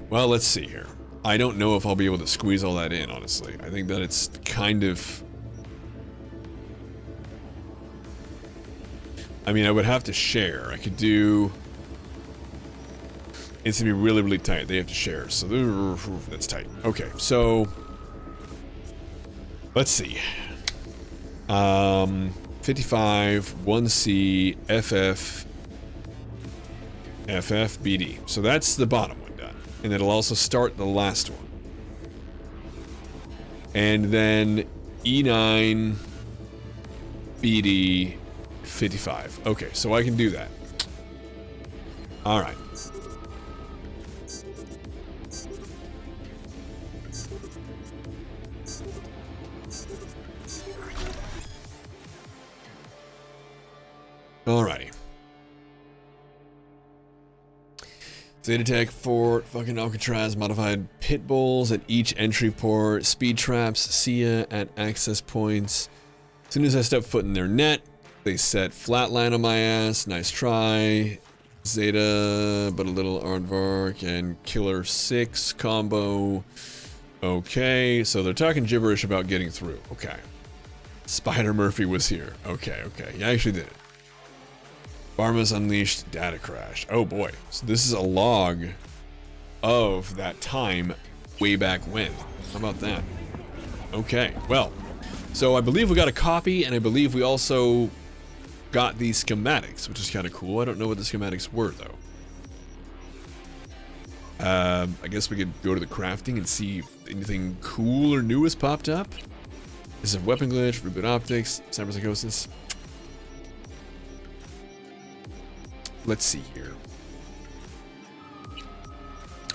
Well, let's see here. I don't know if I'll be able to squeeze all that in, honestly. I think that it's kind of... I mean, I would have to share. I could do... It's gonna be really, really tight. They have to share, so that's tight. Okay, so... Let's see. 55, 1C, FF, BD. So that's the bottom one done. And it'll also start the last one. And then E9, BD, 55. Okay, so I can do that. Alright. Alrighty. Zeta Tech Fort, fucking Alcatraz, modified pit bulls at each entry port, speed traps, see ya at access points. As soon as I step foot in their net, they set flatline on my ass. Nice try. Zeta, but a little aardvark and Killer 6 combo. Okay, so they're talking gibberish about getting through. Okay. Spider Murphy was here. Okay, okay. He actually did it. Barma's unleashed data crash. Oh boy. So this is a log of that time way back when. How about that? Okay, well. So I believe we got a copy, and I believe we also got the schematics, which is kind of cool. I don't know what the schematics were, though. I guess we could go to the crafting and see if anything cool or new has popped up. This is a weapon glitch, reboot optics, cyberpsychosis. Let's see here.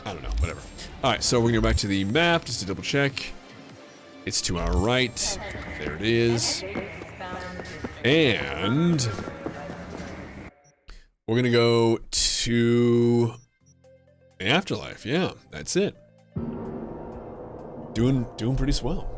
I don't know, whatever. Alright, so we're gonna go back to the map just to double check. It's to our right. There it is. And we're gonna go to the afterlife. Yeah, that's it. Doing pretty swell.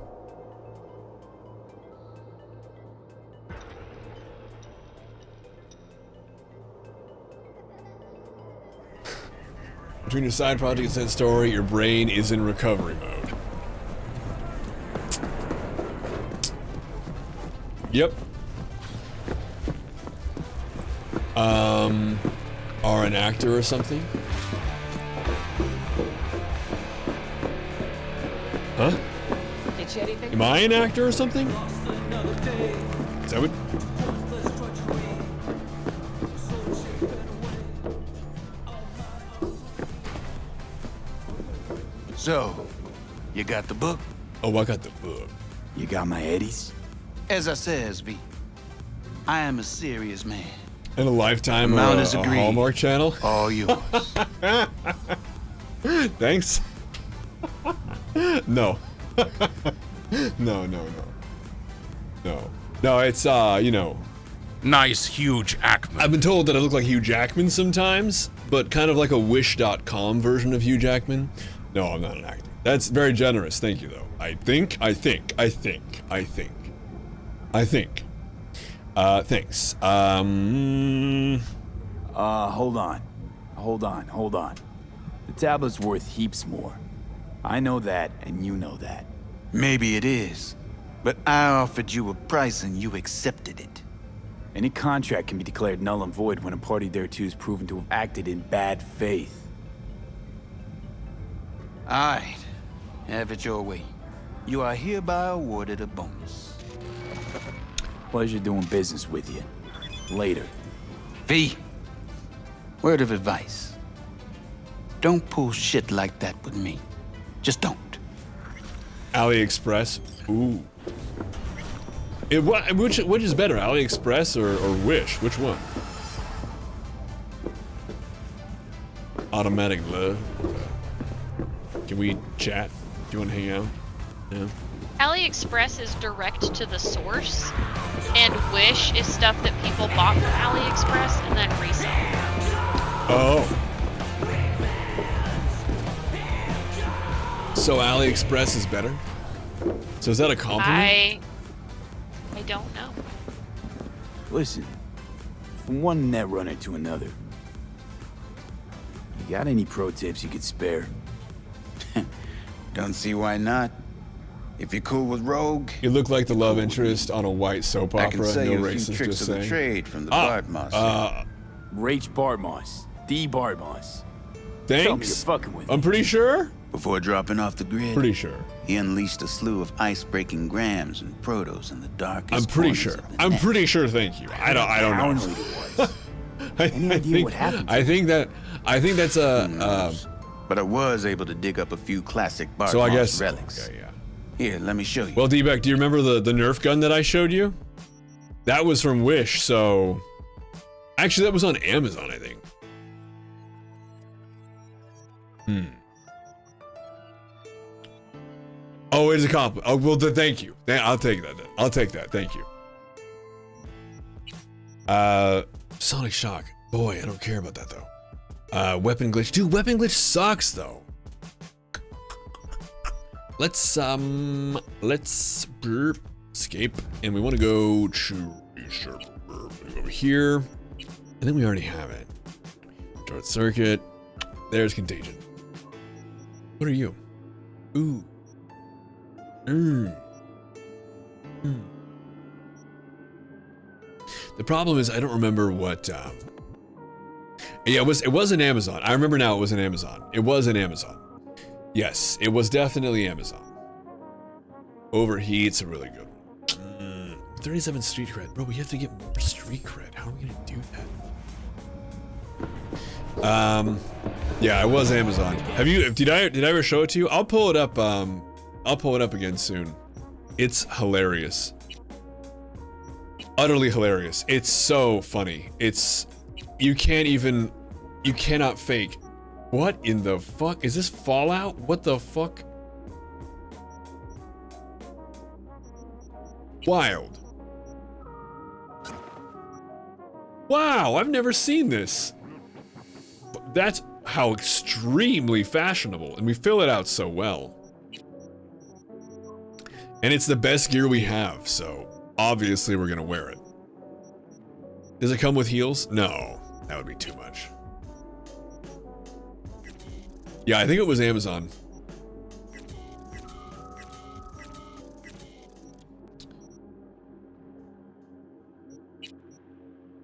Between your side project and said story, your brain is in recovery mode. Yep. Are an actor or something? Huh? Am I an actor or something? Is that what? So, you got the book? Oh, I got the book. You got my eddies? As I says, V, I am a serious man. And a Lifetime Amount or is a agreed. Hallmark channel? All yours. Thanks. No. No. No, it's, you know. Nice Hugh Jackman. I've been told that I look like Hugh Jackman sometimes, but kind of like a Wish.com version of Hugh Jackman. No, I'm not an actor. That's very generous. Thank you, though. I think. Thanks. Hold on. The tablet's worth heaps more. I know that, and you know that. Maybe it is, but I offered you a price and you accepted it. Any contract can be declared null and void when a party thereto is proven to have acted in bad faith. Alright, have it your way. You are hereby awarded a bonus. Pleasure doing business with you. Later. V, word of advice. Don't pull shit like that with me. Just don't. AliExpress. Ooh. Which is better, AliExpress or Wish? Which one? Automatic love. Can we chat? Do you want to hang out? No. AliExpress is direct to the source, and Wish is stuff that people bought from AliExpress and then resell. Oh. So AliExpress is better? So is that a compliment? I don't know. Listen, from one netrunner to another, you got any pro tips you could spare? Don't see why not. If you're cool with Rogue, you look like the love interest on a white soap opera. I can say no a few racist, tricks just of the saying. trade from the Bartmoss. Rach Bartmoss. The Bartmoss. Thanks. Tell me you're fucking with I'm pretty sure. Before dropping off the grid, Pretty sure. he unleashed a slew of ice-breaking grams and protos in the darkest I'm pretty corners sure. of the I'm net. pretty sure. Thank you. I don't know. Any idea what happened? I think that's a. But I was able to dig up a few classic Bartmoss So I guess relics. Okay, yeah. Here, let me show you. Well, D-Beck, do you remember the Nerf gun that I showed you? That was from Wish. So actually, that was on Amazon, I think. Oh, it's a compliment. Oh, well, then thank you. I'll take that. Then. I'll take that. Thank you. Sonic Shock. Boy, I don't care about that though. Weapon glitch. Dude, weapon glitch sucks though. Let's escape, and we want to go to over here. I think we already have it. Short circuit. There's contagion. What are you? Ooh. The problem is I don't remember what. Yeah, it was an Amazon. I remember now. It was an Amazon. It was an Amazon. Yes, it was definitely Amazon. Overheat's a really good one. 37 street cred. Bro, we have to get more street cred. How are we gonna do that? Yeah, it was Amazon. Did I ever show it to you? I'll pull it up, I'll pull it up again soon. It's hilarious. Utterly hilarious. It's so funny. You cannot fake. What in the fuck? Is this Fallout? What the fuck? Wild. Wow, I've never seen this. That's how extremely fashionable, and we fill it out so well. And it's the best gear we have, so obviously we're gonna wear it. Does it come with heels? No, that would be too much. Yeah, I think it was Amazon.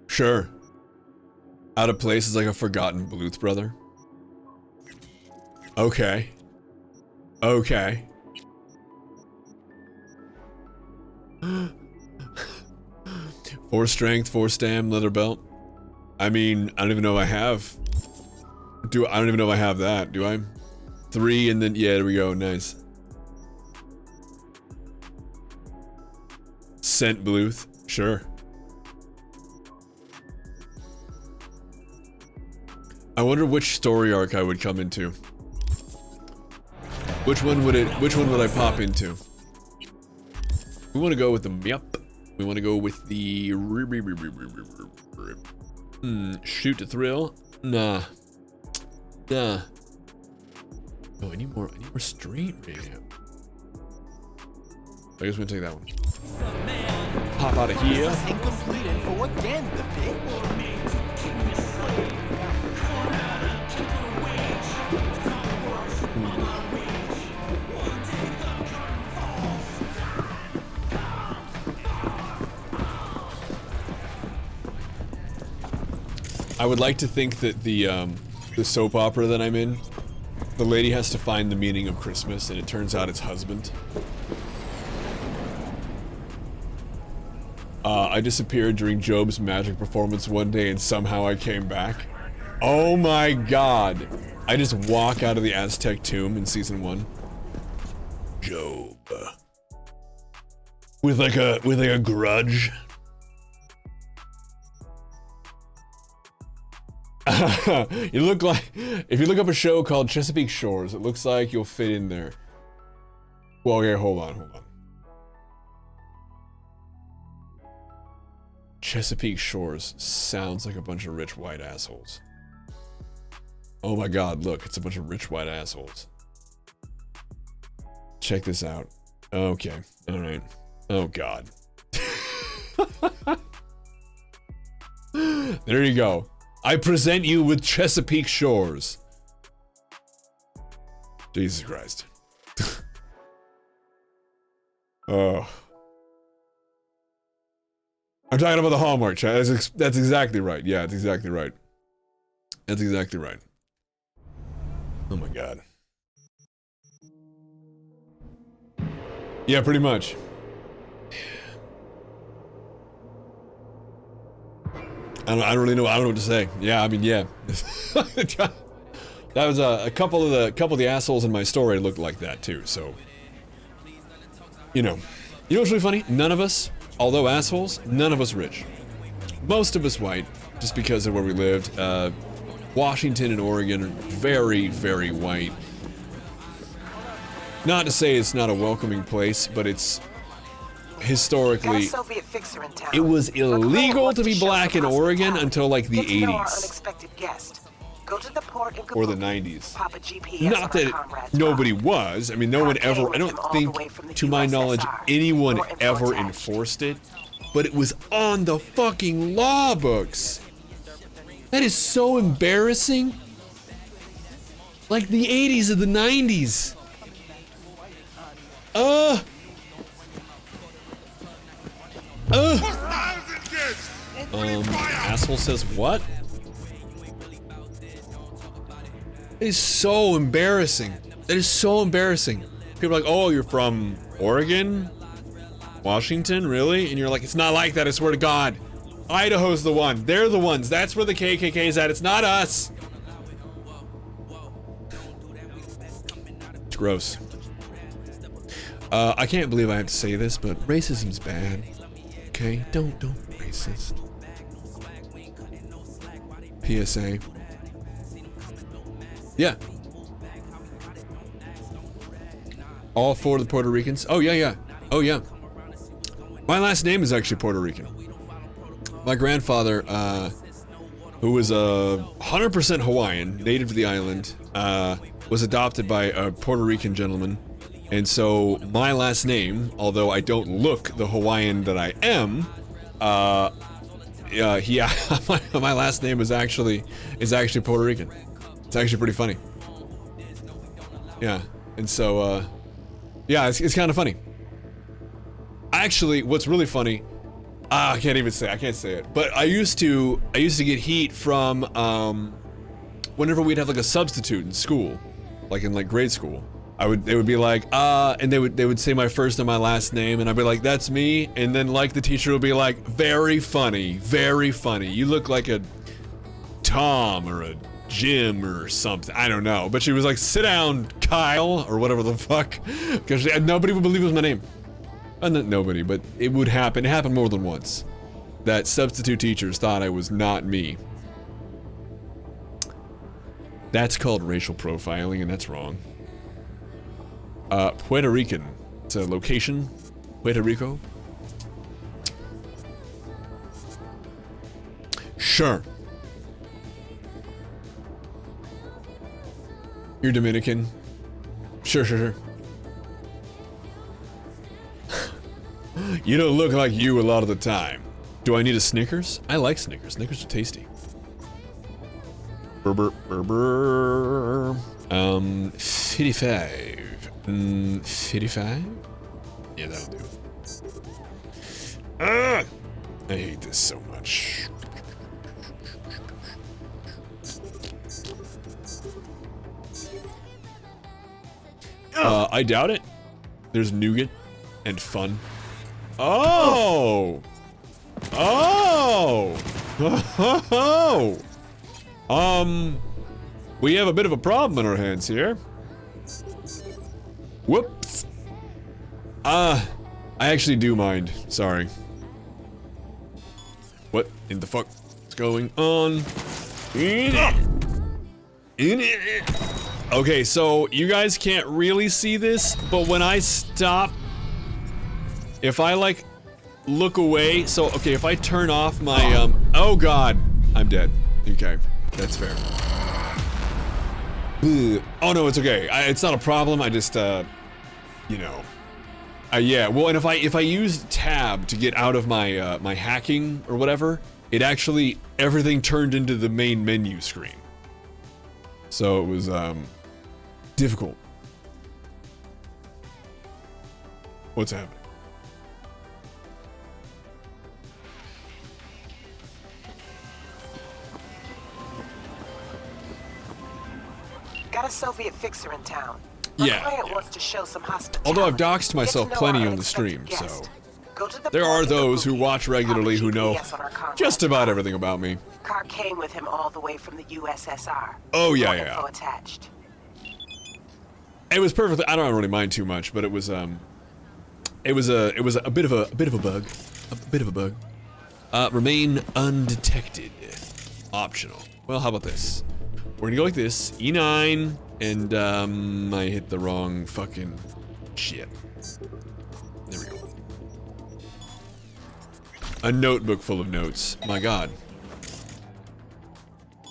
Sure. Out of place is like a forgotten Bluth brother. Okay. Okay. 4 strength, 4 stam, leather belt. I mean, I don't even know if I have. I don't even know if I have that, do I? 3 and then, yeah, there we go, nice. Scent Bluth, sure. I wonder which story arc I would come into. Which one would I pop into? We want to go with the we want to go with the shoot to thrill. Nah. Oh, I need more street radio. I guess we're gonna take that one. Pop out of here. Incomplete info again, the big I would like to think that the soap opera that I'm in, the lady has to find the meaning of Christmas, and it turns out it's husband. I disappeared during Job's magic performance one day, and somehow I came back. Oh my god! I just walk out of the Aztec tomb in season 1. Job. With like a grudge. You look like, if you look up a show called Chesapeake Shores, it looks like you'll fit in there. Well, okay, hold on. Chesapeake Shores sounds like a bunch of rich white assholes. Oh my god, look, it's a bunch of rich white assholes. Check this out. Okay, alright. Oh god. There you go. I present you with Chesapeake Shores. Jesus Christ. Oh. I'm talking about the Hallmark chat. That's exactly right. Yeah, that's exactly right. That's exactly right. Oh my god. Yeah, pretty much. I don't really know. I don't know what to say. Yeah, I mean, yeah. That was a couple of the assholes in my story looked like that too. So, you know what's really funny? None of us, although assholes, none of us rich. Most of us white, just because of where we lived. Washington and Oregon are very, very white. Not to say it's not a welcoming place, but it's historically, it was illegal to be black in Oregon until like the 80s. Go to the port in or the Kabuki. 90s. Pop a GPS Not on our that comrade's nobody body. was. I mean, no one ever, I don't think, to my knowledge, anyone ever enforced it. But it was on the fucking law books. That is so embarrassing. Like the 80s or the 90s. Asshole says what? It is so embarrassing. That is so embarrassing. People are like, oh, you're from Oregon? Washington? Really? And you're like, it's not like that, I swear to God. Idaho's the one. They're the ones. That's where the KKK is at. It's not us. It's gross. I can't believe I have to say this, but racism's bad. Okay? Don't be racist. PSA. Yeah. All four of the Puerto Ricans? Oh, yeah. Oh, yeah. My last name is actually Puerto Rican. My grandfather, who was 100% Hawaiian, native to the island, was adopted by a Puerto Rican gentleman. And so my last name, although I don't look the Hawaiian that I am, my last name is actually Puerto Rican. It's actually pretty funny. Yeah, and so, yeah, it's kind of funny. Actually, what's really funny, I can't say it, but I used to get heat from, whenever we'd have like a substitute in school, like in like grade school. They would be like, and they would say my first and my last name, and I'd be like, that's me, and then like the teacher would be like, very funny, you look like a Tom or a Jim or something, I don't know, but she was like, sit down, Kyle, or whatever the fuck, because nobody would believe it was my name. Not nobody, but it would happen. It happened more than once. That substitute teachers thought I was not me. That's called racial profiling, and that's wrong. Puerto Rican. It's a location. Puerto Rico. Sure. You're Dominican. Sure. You don't look like you a lot of the time. Do I need a Snickers? I like Snickers. Snickers are tasty. 55. 55? Yeah, that'll do. I hate this so much. I doubt it. There's nougat and fun. Oh! We have a bit of a problem in our hands here. Whoops. I actually do mind. Sorry. What in the fuck is going on? Okay, so you guys can't really see this, but when I stop, if I like look away, so okay, if I turn off my oh god, I'm dead. Okay, that's fair. Oh no, it's okay. It's not a problem. I just you know, yeah. Well, and if I use tab to get out of my my hacking or whatever, it actually everything turned into the main menu screen. So it was difficult. What's happening? Got a Soviet fixer in town. Yeah. Client wants to show some hospitality. Although I've doxed myself plenty on the stream, so there are those who watch regularly who know just about everything about me. Car came with him all the way from the USSR. Oh yeah, No yeah. info attached. It was perfect. I don't really mind too much, but it was a bit of a bug. A bit of a bug. Remain undetected. Optional. Well, how about this? We're gonna go like this, E9, and I hit the wrong fucking shit. There we go. A notebook full of notes. My god.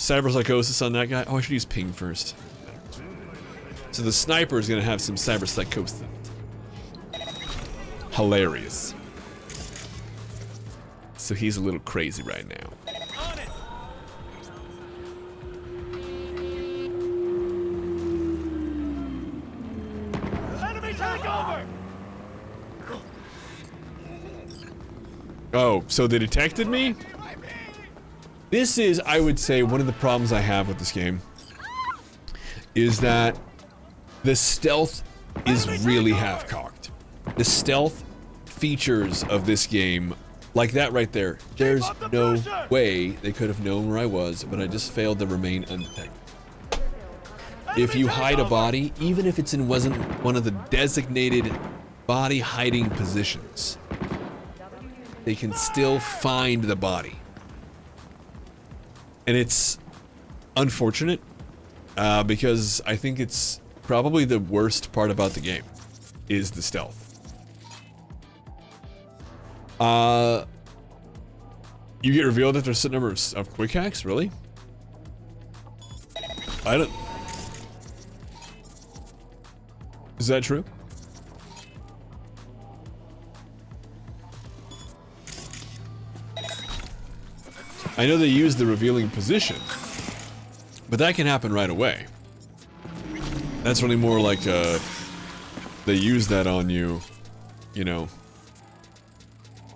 cyberpsychosis on that guy. Oh, I should use ping first. So the sniper is gonna have some cyberpsychosis. Hilarious. So he's a little crazy right now. Enemy take over! Oh, so they detected me? This is, I would say, one of the problems I have with this game. Is that the stealth is really half-cocked. The stealth features of this game, like that right there, there's no way they could have known where I was, but I just failed to remain undetected. If you hide a body, even if wasn't one of the designated body hiding positions, they can still find the body. And it's unfortunate, because I think it's probably the worst part about the game, is the stealth. You get revealed that there's a number of quick hacks, really? I don't... Is that true? I know they use the revealing position, but that can happen right away. That's really more like, they use that on you, you know,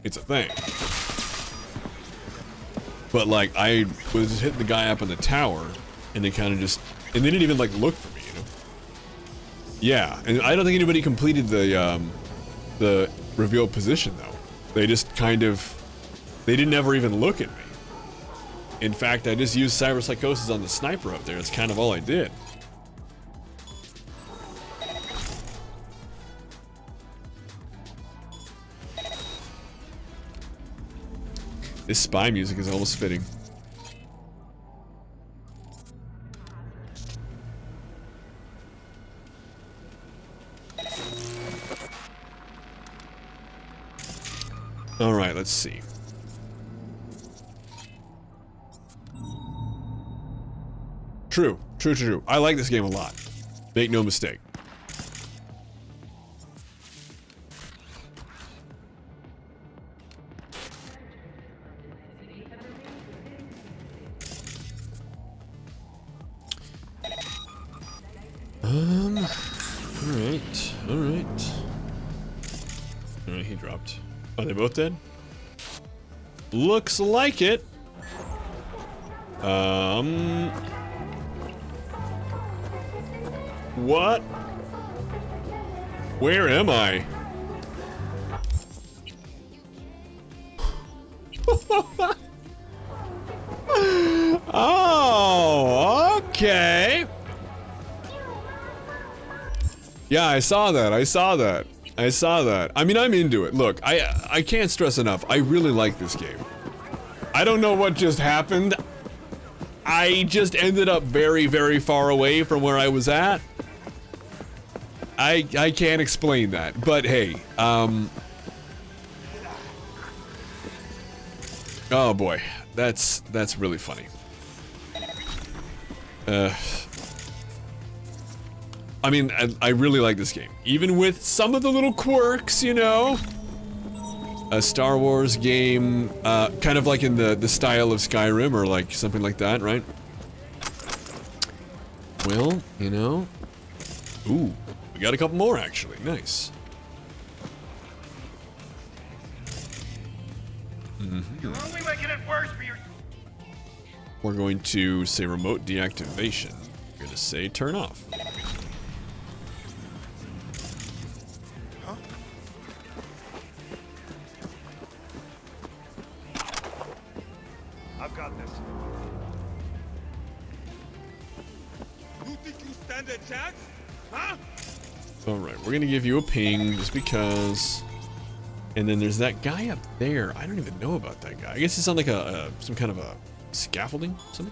it's a thing. But like, I was just hitting the guy up in the tower, and they kind of just, and they didn't even like look for me, you know? Yeah, and I don't think anybody completed the reveal position though. They just kind of, they didn't ever even look at me. In fact, I just used cyberpsychosis on the sniper up there. That's kind of all I did. This spy music is almost fitting. All right, let's see. True. I like this game a lot. Make no mistake. Alright. Alright, he dropped. Are they both dead? Looks like it. What? Where am I? Oh, okay. Yeah, I saw that. I mean, I'm into it. Look, I can't stress enough. I really like this game. I don't know what just happened. I just ended up very, very far away from where I was at. I can't explain that, but hey, oh boy, that's really funny. I mean, I really like this game, even with some of the little quirks, you know. A Star Wars game, kind of like in the style of Skyrim or like something like that, right? Well, you know, ooh. We got a couple more, actually. Nice. You're only making it worse for your... We're going to say remote deactivation. We're going to say turn off. Huh? I've got this. You think you stand a chance? Huh? Alright, we're gonna give you a ping, just because. And then there's that guy up there. I don't even know about that guy. I guess he's on like some kind of a scaffolding, something?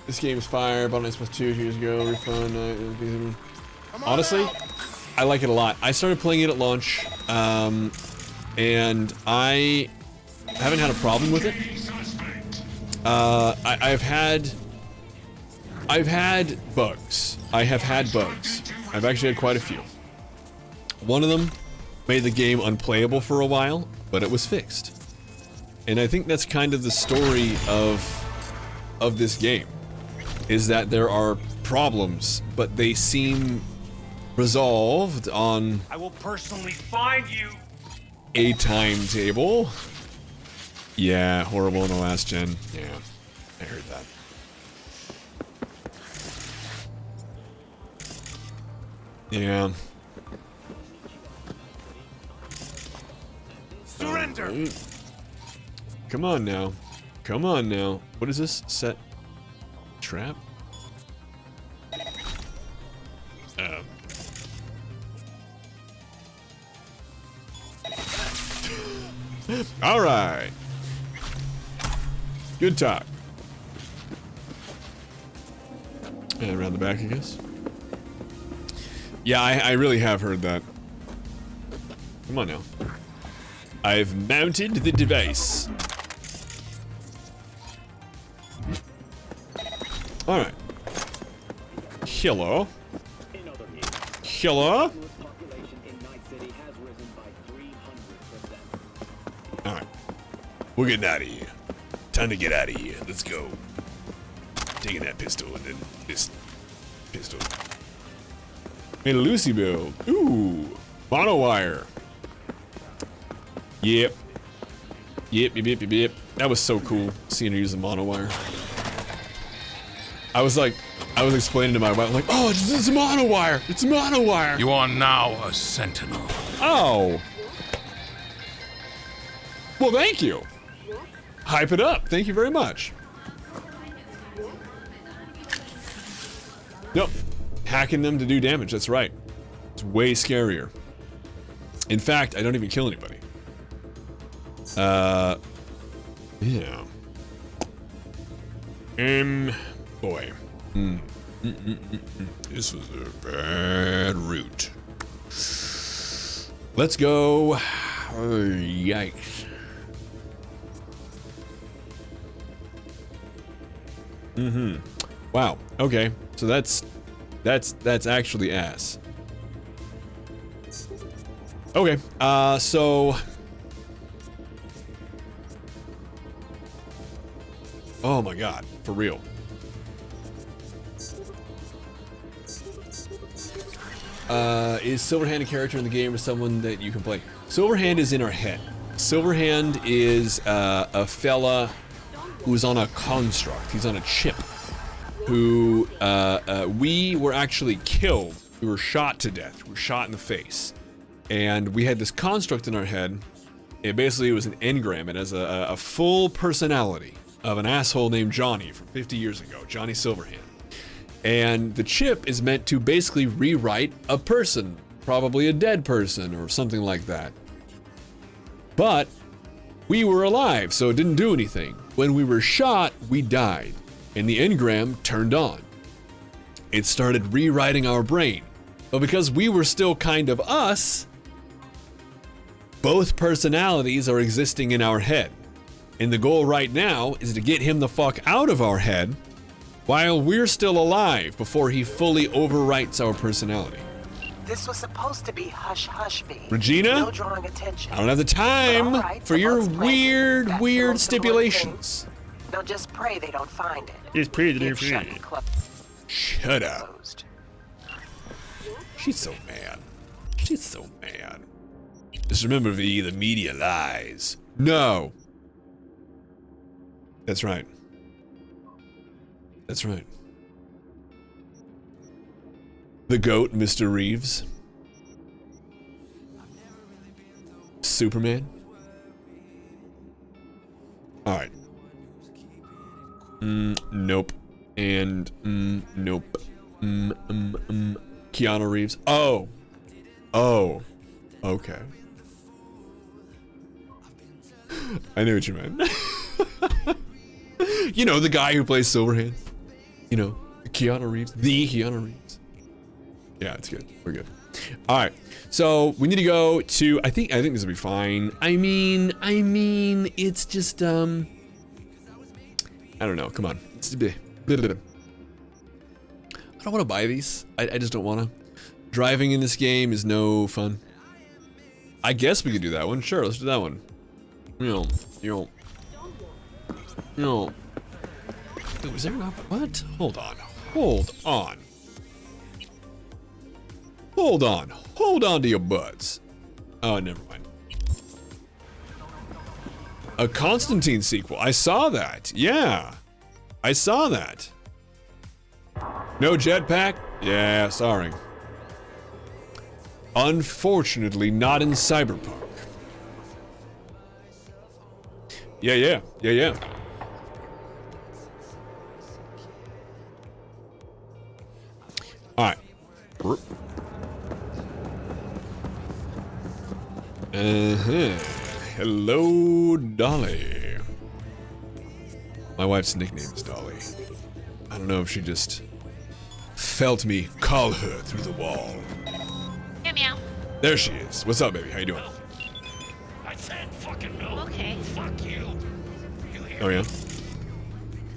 This game's fire, bought an Xbox 2 years ago, refund, honestly, I like it a lot. I started playing it at launch, and I haven't had a problem with it. I've had bugs. I have had bugs. I've actually had quite a few. One of them made the game unplayable for a while, but it was fixed. And I think that's kind of the story of this game, is that there are problems, but they seem resolved on I will personally find you. a timetable. Yeah, horrible in the last gen. Yeah, I heard that. Yeah. Surrender. Come on now. Come on now. What is this? Set trap? All right. Good talk. And around the back, I guess. Yeah, I really have heard that. Come on now. I've mounted the device. All right. Hello. Hello. All right. We're getting out of here. Time to get out of here. Let's go. Taking that pistol and then this pistol. Made a Lucy build. Ooh. Mono wire. Yep. Yep. That was so cool, seeing her use the mono wire. I was explaining to my wife, like, oh, it's a mono wire. It's a mono wire. You are now a sentinel. Oh. Well, thank you. Hype it up. Thank you very much. Nope. Hacking them to do damage. That's right. It's way scarier. In fact, I don't even kill anybody. Yeah. Boy. This was a bad route. Let's go. Oh, yikes. Wow. Okay. So that's actually ass. Okay. So. Oh my God. For real. Is Silverhand a character in the game or someone that you can play? Silverhand is in our head. Silverhand is a fella who's on a construct. He's on a chip. Who we were actually killed. We were shot to death. We were shot in the face, and we had this construct in our head. It basically was an engram. It has a full personality of an asshole named Johnny from 50 years ago, Johnny Silverhand. And the chip is meant to basically rewrite a person, probably a dead person or something like that. But we were alive, so it didn't do anything. When we were shot, we died, and the engram turned on. It started rewriting our brain. But because we were still kind of us, both personalities are existing in our head. And the goal right now is to get him the fuck out of our head while we're still alive before he fully overwrites our personality. This was supposed to be hush-hush, V. Regina? No drawing attention. I don't have the time for your weird, weird stipulations. Now just pray they don't find it. Just pray they don't Keep find it. Shut up. Closed. She's so mad. She's so mad. Just remember, V, the media lies. No. That's right. That's right. The GOAT, Mr. Reeves. Superman. Alright. Nope. And, nope. Keanu Reeves. Oh. Oh. Okay. I knew what you meant. You know, the guy who plays Silverhand. You know, Keanu Reeves. The Keanu Reeves. Yeah, it's good. We're good. All right. So we need to go to. I think this will be fine. I mean, it's just I don't know. Come on. I don't want to buy these. I just don't want to. Driving in this game is no fun. I guess we could do that one. Sure, let's do that one. Dude, is there not? What? Hold on. Hold on to your butts. Oh, never mind. A Constantine sequel. I saw that. Yeah. I saw that. No jetpack? Yeah, sorry. Unfortunately, not in Cyberpunk. Yeah. All right. Hello, Dolly. My wife's nickname is Dolly. I don't know if she just felt me call her through the wall. Meow meow. There she is. What's up, baby? How you doing? I said fucking no. Okay. Fuck you. Oh yeah.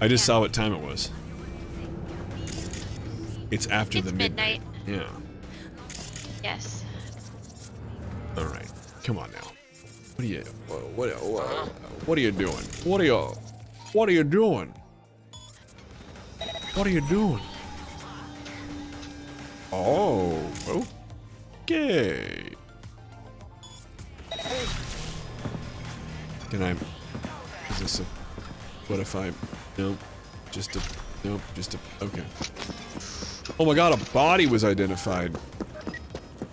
I just saw what time it was. It's after the midnight. Yeah. Yes. All right. Come on now. What are you doing? What are you doing? Oh, okay. Can I? Is this a? What if I? Nope. Just a. Okay. Oh my God! A body was identified.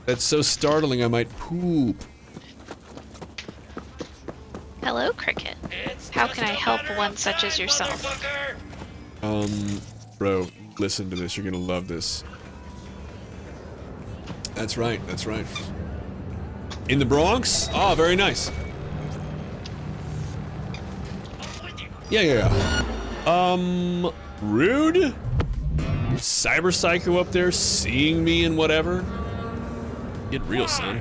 That's so startling. I might poop. Hello, Cricket. How can I help one such as yourself? Bro, listen to this. You're gonna love this. That's right. In the Bronx? Oh, very nice. Yeah. Rude? Cyber Psycho up there seeing me and whatever? Get real, son.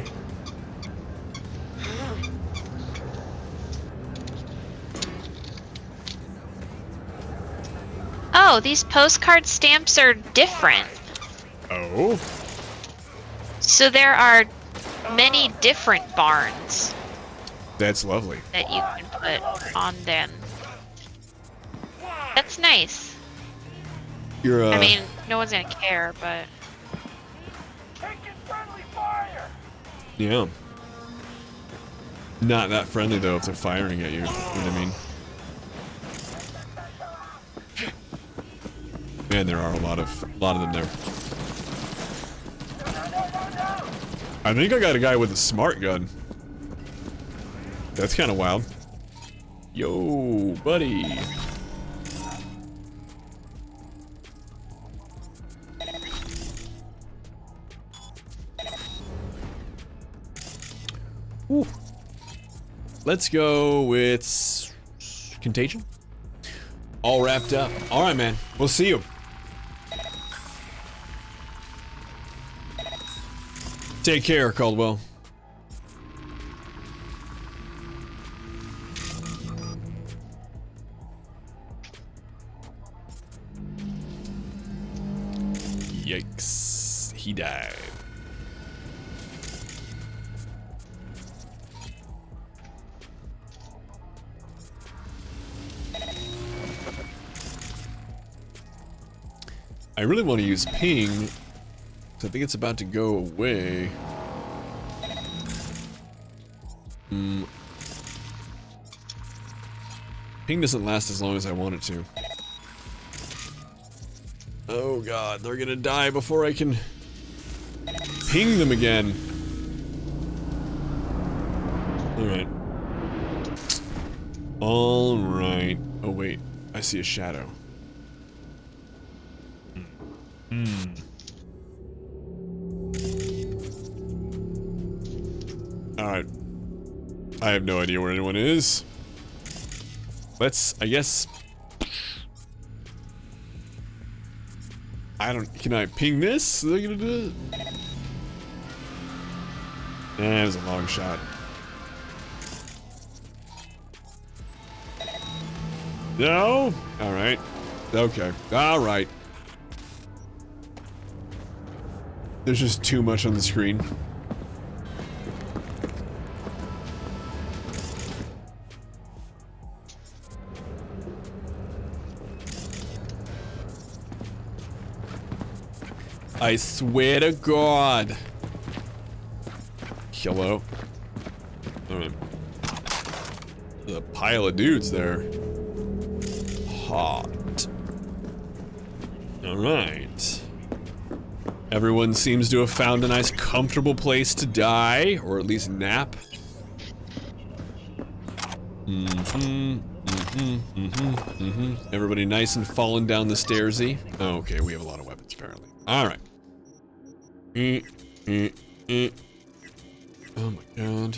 Oh, these postcard stamps are different. Oh? So there are many different barns. That's lovely. That you can put on them. That's nice. You're I mean, no one's gonna care, but. Yeah. Not that friendly though if they're firing at you. You know what I mean? Man, there are a lot of them there. I think I got a guy with a smart gun. That's kind of wild. Yo, buddy. Ooh. Let's go with Contagion. All wrapped up. All right, man. We'll see you. Take care, Caldwell. Yikes. He died. I really want to use ping. I think it's about to go away. Ping doesn't last as long as I want it to. Oh God, they're gonna die before I can ping them again. Alright. Alright. Oh wait, I see a shadow. Alright. I have no idea where anyone is. Let's, I guess... Can I ping this? Look at it. That was a long shot. No? Alright. Okay. Alright. There's just too much on the screen. I swear to God. Hello. Alright. There's a pile of dudes there. Hot. Alright. Everyone seems to have found a nice comfortable place to die, or at least nap. Everybody nice and falling down the stairsy. Oh, okay, we have a lot of weapons apparently. Alright. Oh my God.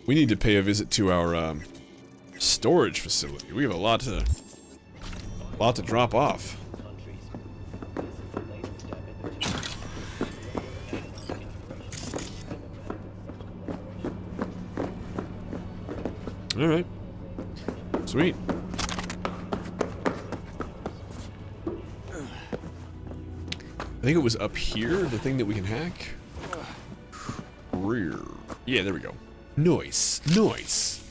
We need to pay a visit to our storage facility. We have a lot to drop off. All right. Sweet. I think it was up here, the thing that we can hack. Rear. Yeah, there we go. Nice. Nice.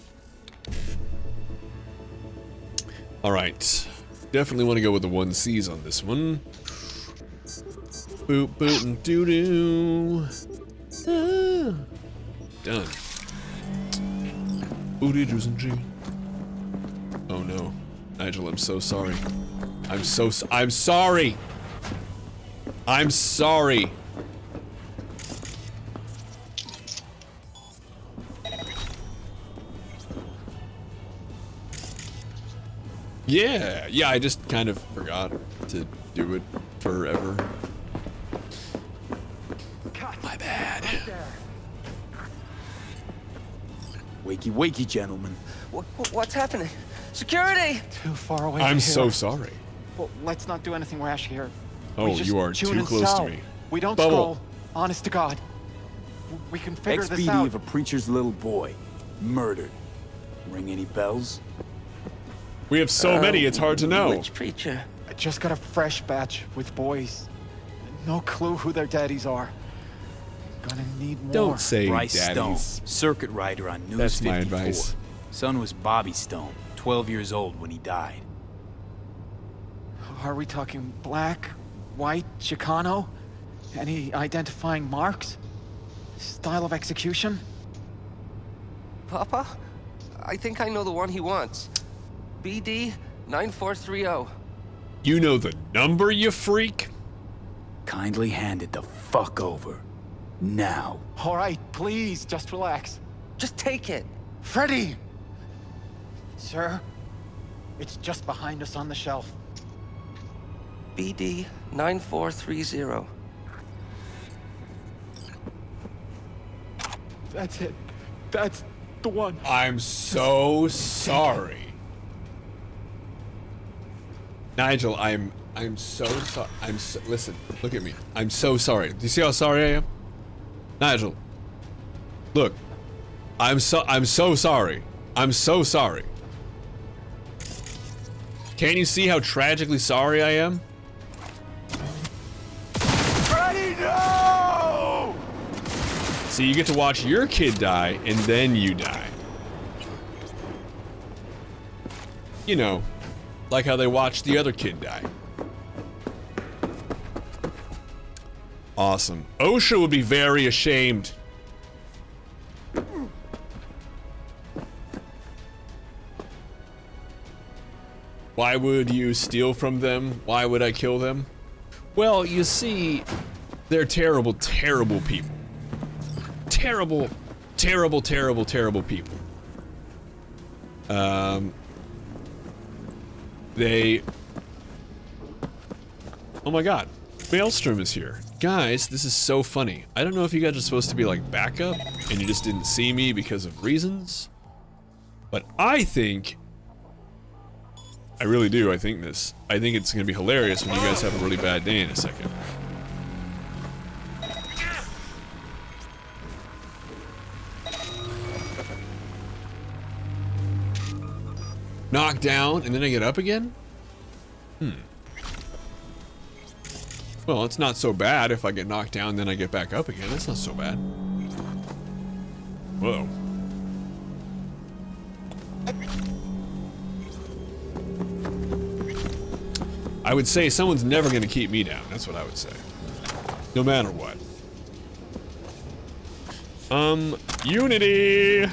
Alright. Definitely want to go with the 1Cs on this one. Boop, boop, and doo-doo. Ah. Done. Booty doos and G. Oh no. Nigel, I'm so sorry. I'm sorry! I'm sorry! Yeah, I just kind of forgot to do it forever. My bad. Wakey, wakey, gentlemen. What's happening? Security! Too far away. I'm so sorry. Well, let's not do anything rash here. Oh, you are too close to me. We don't Bubble. scroll. Honest to God. We can figure this XBD out. of a preacher's little boy. Murdered. Ring any bells? We have so many, it's hard to know. Which preacher? I just got a fresh batch with boys. No clue who their daddies are. Gonna need more. Don't say Bryce daddies. Stone, circuit rider on News That's 54. my advice. Son was Bobby Stone, 12 years old when he died. Are we talking black, white, Chicano? Any identifying marks? Style of execution? Papa? I think I know the one he wants. BD 9430. You know the number, you freak? Kindly hand it the fuck over. Now. All right, please, just relax. Just take it. Freddy! Sir, it's just behind us on the shelf. BD 9430. That's it. That's the one. I'm so sorry. Nigel, I'm so sorry. Listen, look at me. I'm so sorry. Do you see how sorry I am? Nigel. Look. I'm so sorry. I'm so sorry. Can't you see how tragically sorry I am? Freddy, no! See, you get to watch your kid die, and then you die. You know, like how they watched the other kid die. Awesome. OSHA would be very ashamed. Why would you steal from them? Why would I kill them? Well, you see, they're terrible, terrible people. Terrible, terrible, terrible, terrible people. They... Oh my god. Maelstrom is here. Guys, this is so funny. I don't know if you guys are supposed to be like backup and you just didn't see me because of reasons. But I think, I really do, I think it's gonna be hilarious when you guys have a really bad day in a second. Knock down and then I get up again? Well, it's not so bad if I get knocked down and then I get back up again. That's not so bad. Whoa. I would say someone's never gonna keep me down. That's what I would say. No matter what. Unity!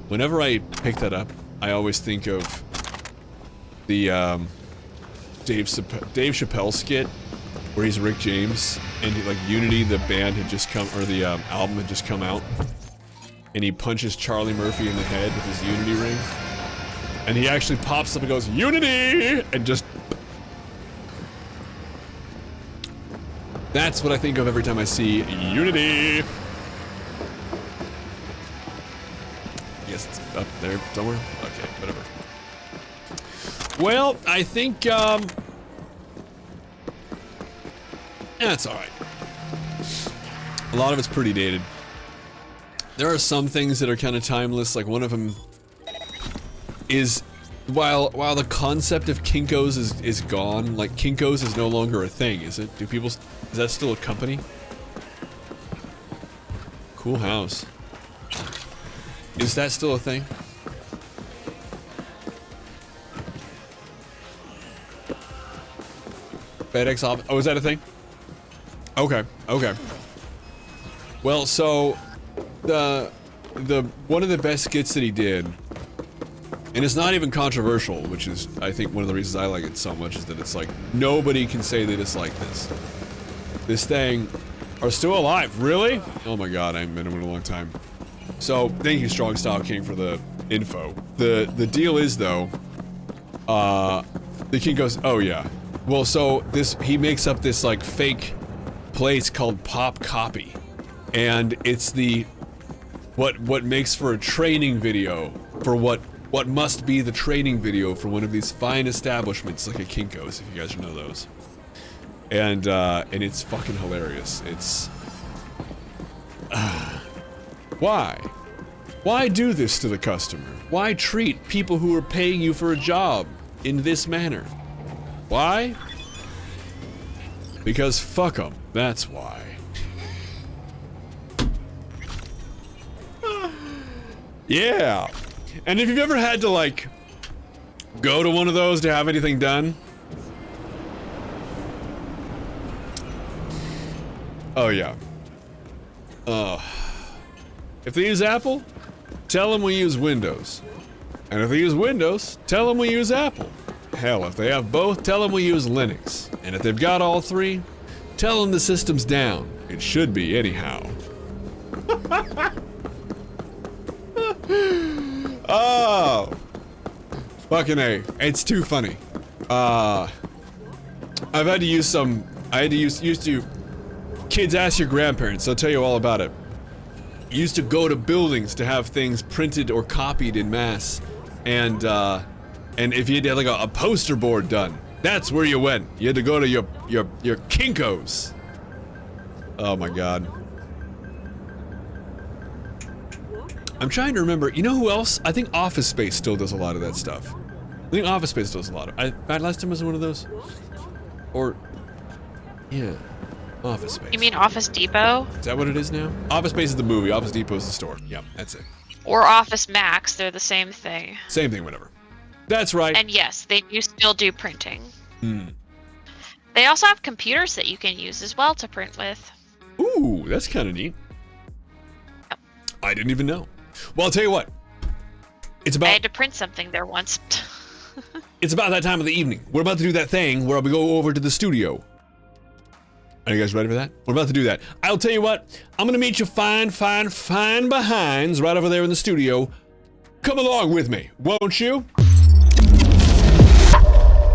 Whenever I pick that up, I always think of the, Dave Chappelle skit where he's Rick James and like Unity, the band had just come, or the album had just come out, and he punches Charlie Murphy in the head with his Unity ring, and he actually pops up and goes Unity, and just, that's what I think of every time I see Unity. I guess it's up there somewhere. Okay, whatever. Well, I think, that's alright. A lot of it's pretty dated. There are some things that are kind of timeless, like one of them is, while the concept of Kinko's is gone, like Kinko's is no longer a thing, is it? Is that still a company? Cool house. Is that still a thing? FedEx office. Oh, is that a thing? Okay, okay. Well, so the one of the best skits that he did, and it's not even controversial, which is I think one of the reasons I like it so much, is that it's like nobody can say they dislike this. This thing are still alive, really? Oh my god, I haven't been in a long time. So thank you, Strong Style King, for the info. The deal is though, the king goes, oh yeah. Well, so he makes up this like fake place called Pop Copy, and it's what makes for a training video for what must be the training video for one of these fine establishments like a Kinko's, if you guys know those. And it's fucking hilarious. It's why? Why do this to the customer? Why treat people who are paying you for a job in this manner? Why? Because fuck them. That's why. Yeah. And if you've ever had to like go to one of those to have anything done. Oh yeah. If they use Apple, tell them we use Windows. And if they use Windows, tell them we use Apple. Hell, if they have both, tell them we use Linux. And if they've got all three, tell them the system's down. It should be anyhow. Oh, fucking A. It's too funny. I've had to use used to, kids ask your grandparents, they'll tell you all about it. Used to go to buildings to have things printed or copied in mass, and if you had like a poster board done, that's where you went. You had to go to your Kinko's. Oh my god. I'm trying to remember, you know who else? I think Office Space still does a lot of that stuff. I think Office Space does a lot of last time was one of those? Or, yeah. Office Space. You mean Office Depot? Is that what it is now? Office Space is the movie, Office Depot is the store. Yep, that's it. Or Office Max, they're the same thing. Same thing, whatever. That's right. And yes, they do still do printing. Hmm. They also have computers that you can use as well to print with. Ooh, that's kind of neat. Yep. I didn't even know. Well, I'll tell you what. It's about. I had to print something there once. It's about that time of the evening. We're about to do that thing where we go over to the studio. Are you guys ready for that? We're about to do that. I'll tell you what. I'm gonna meet you fine behinds right over there in the studio. Come along with me, won't you?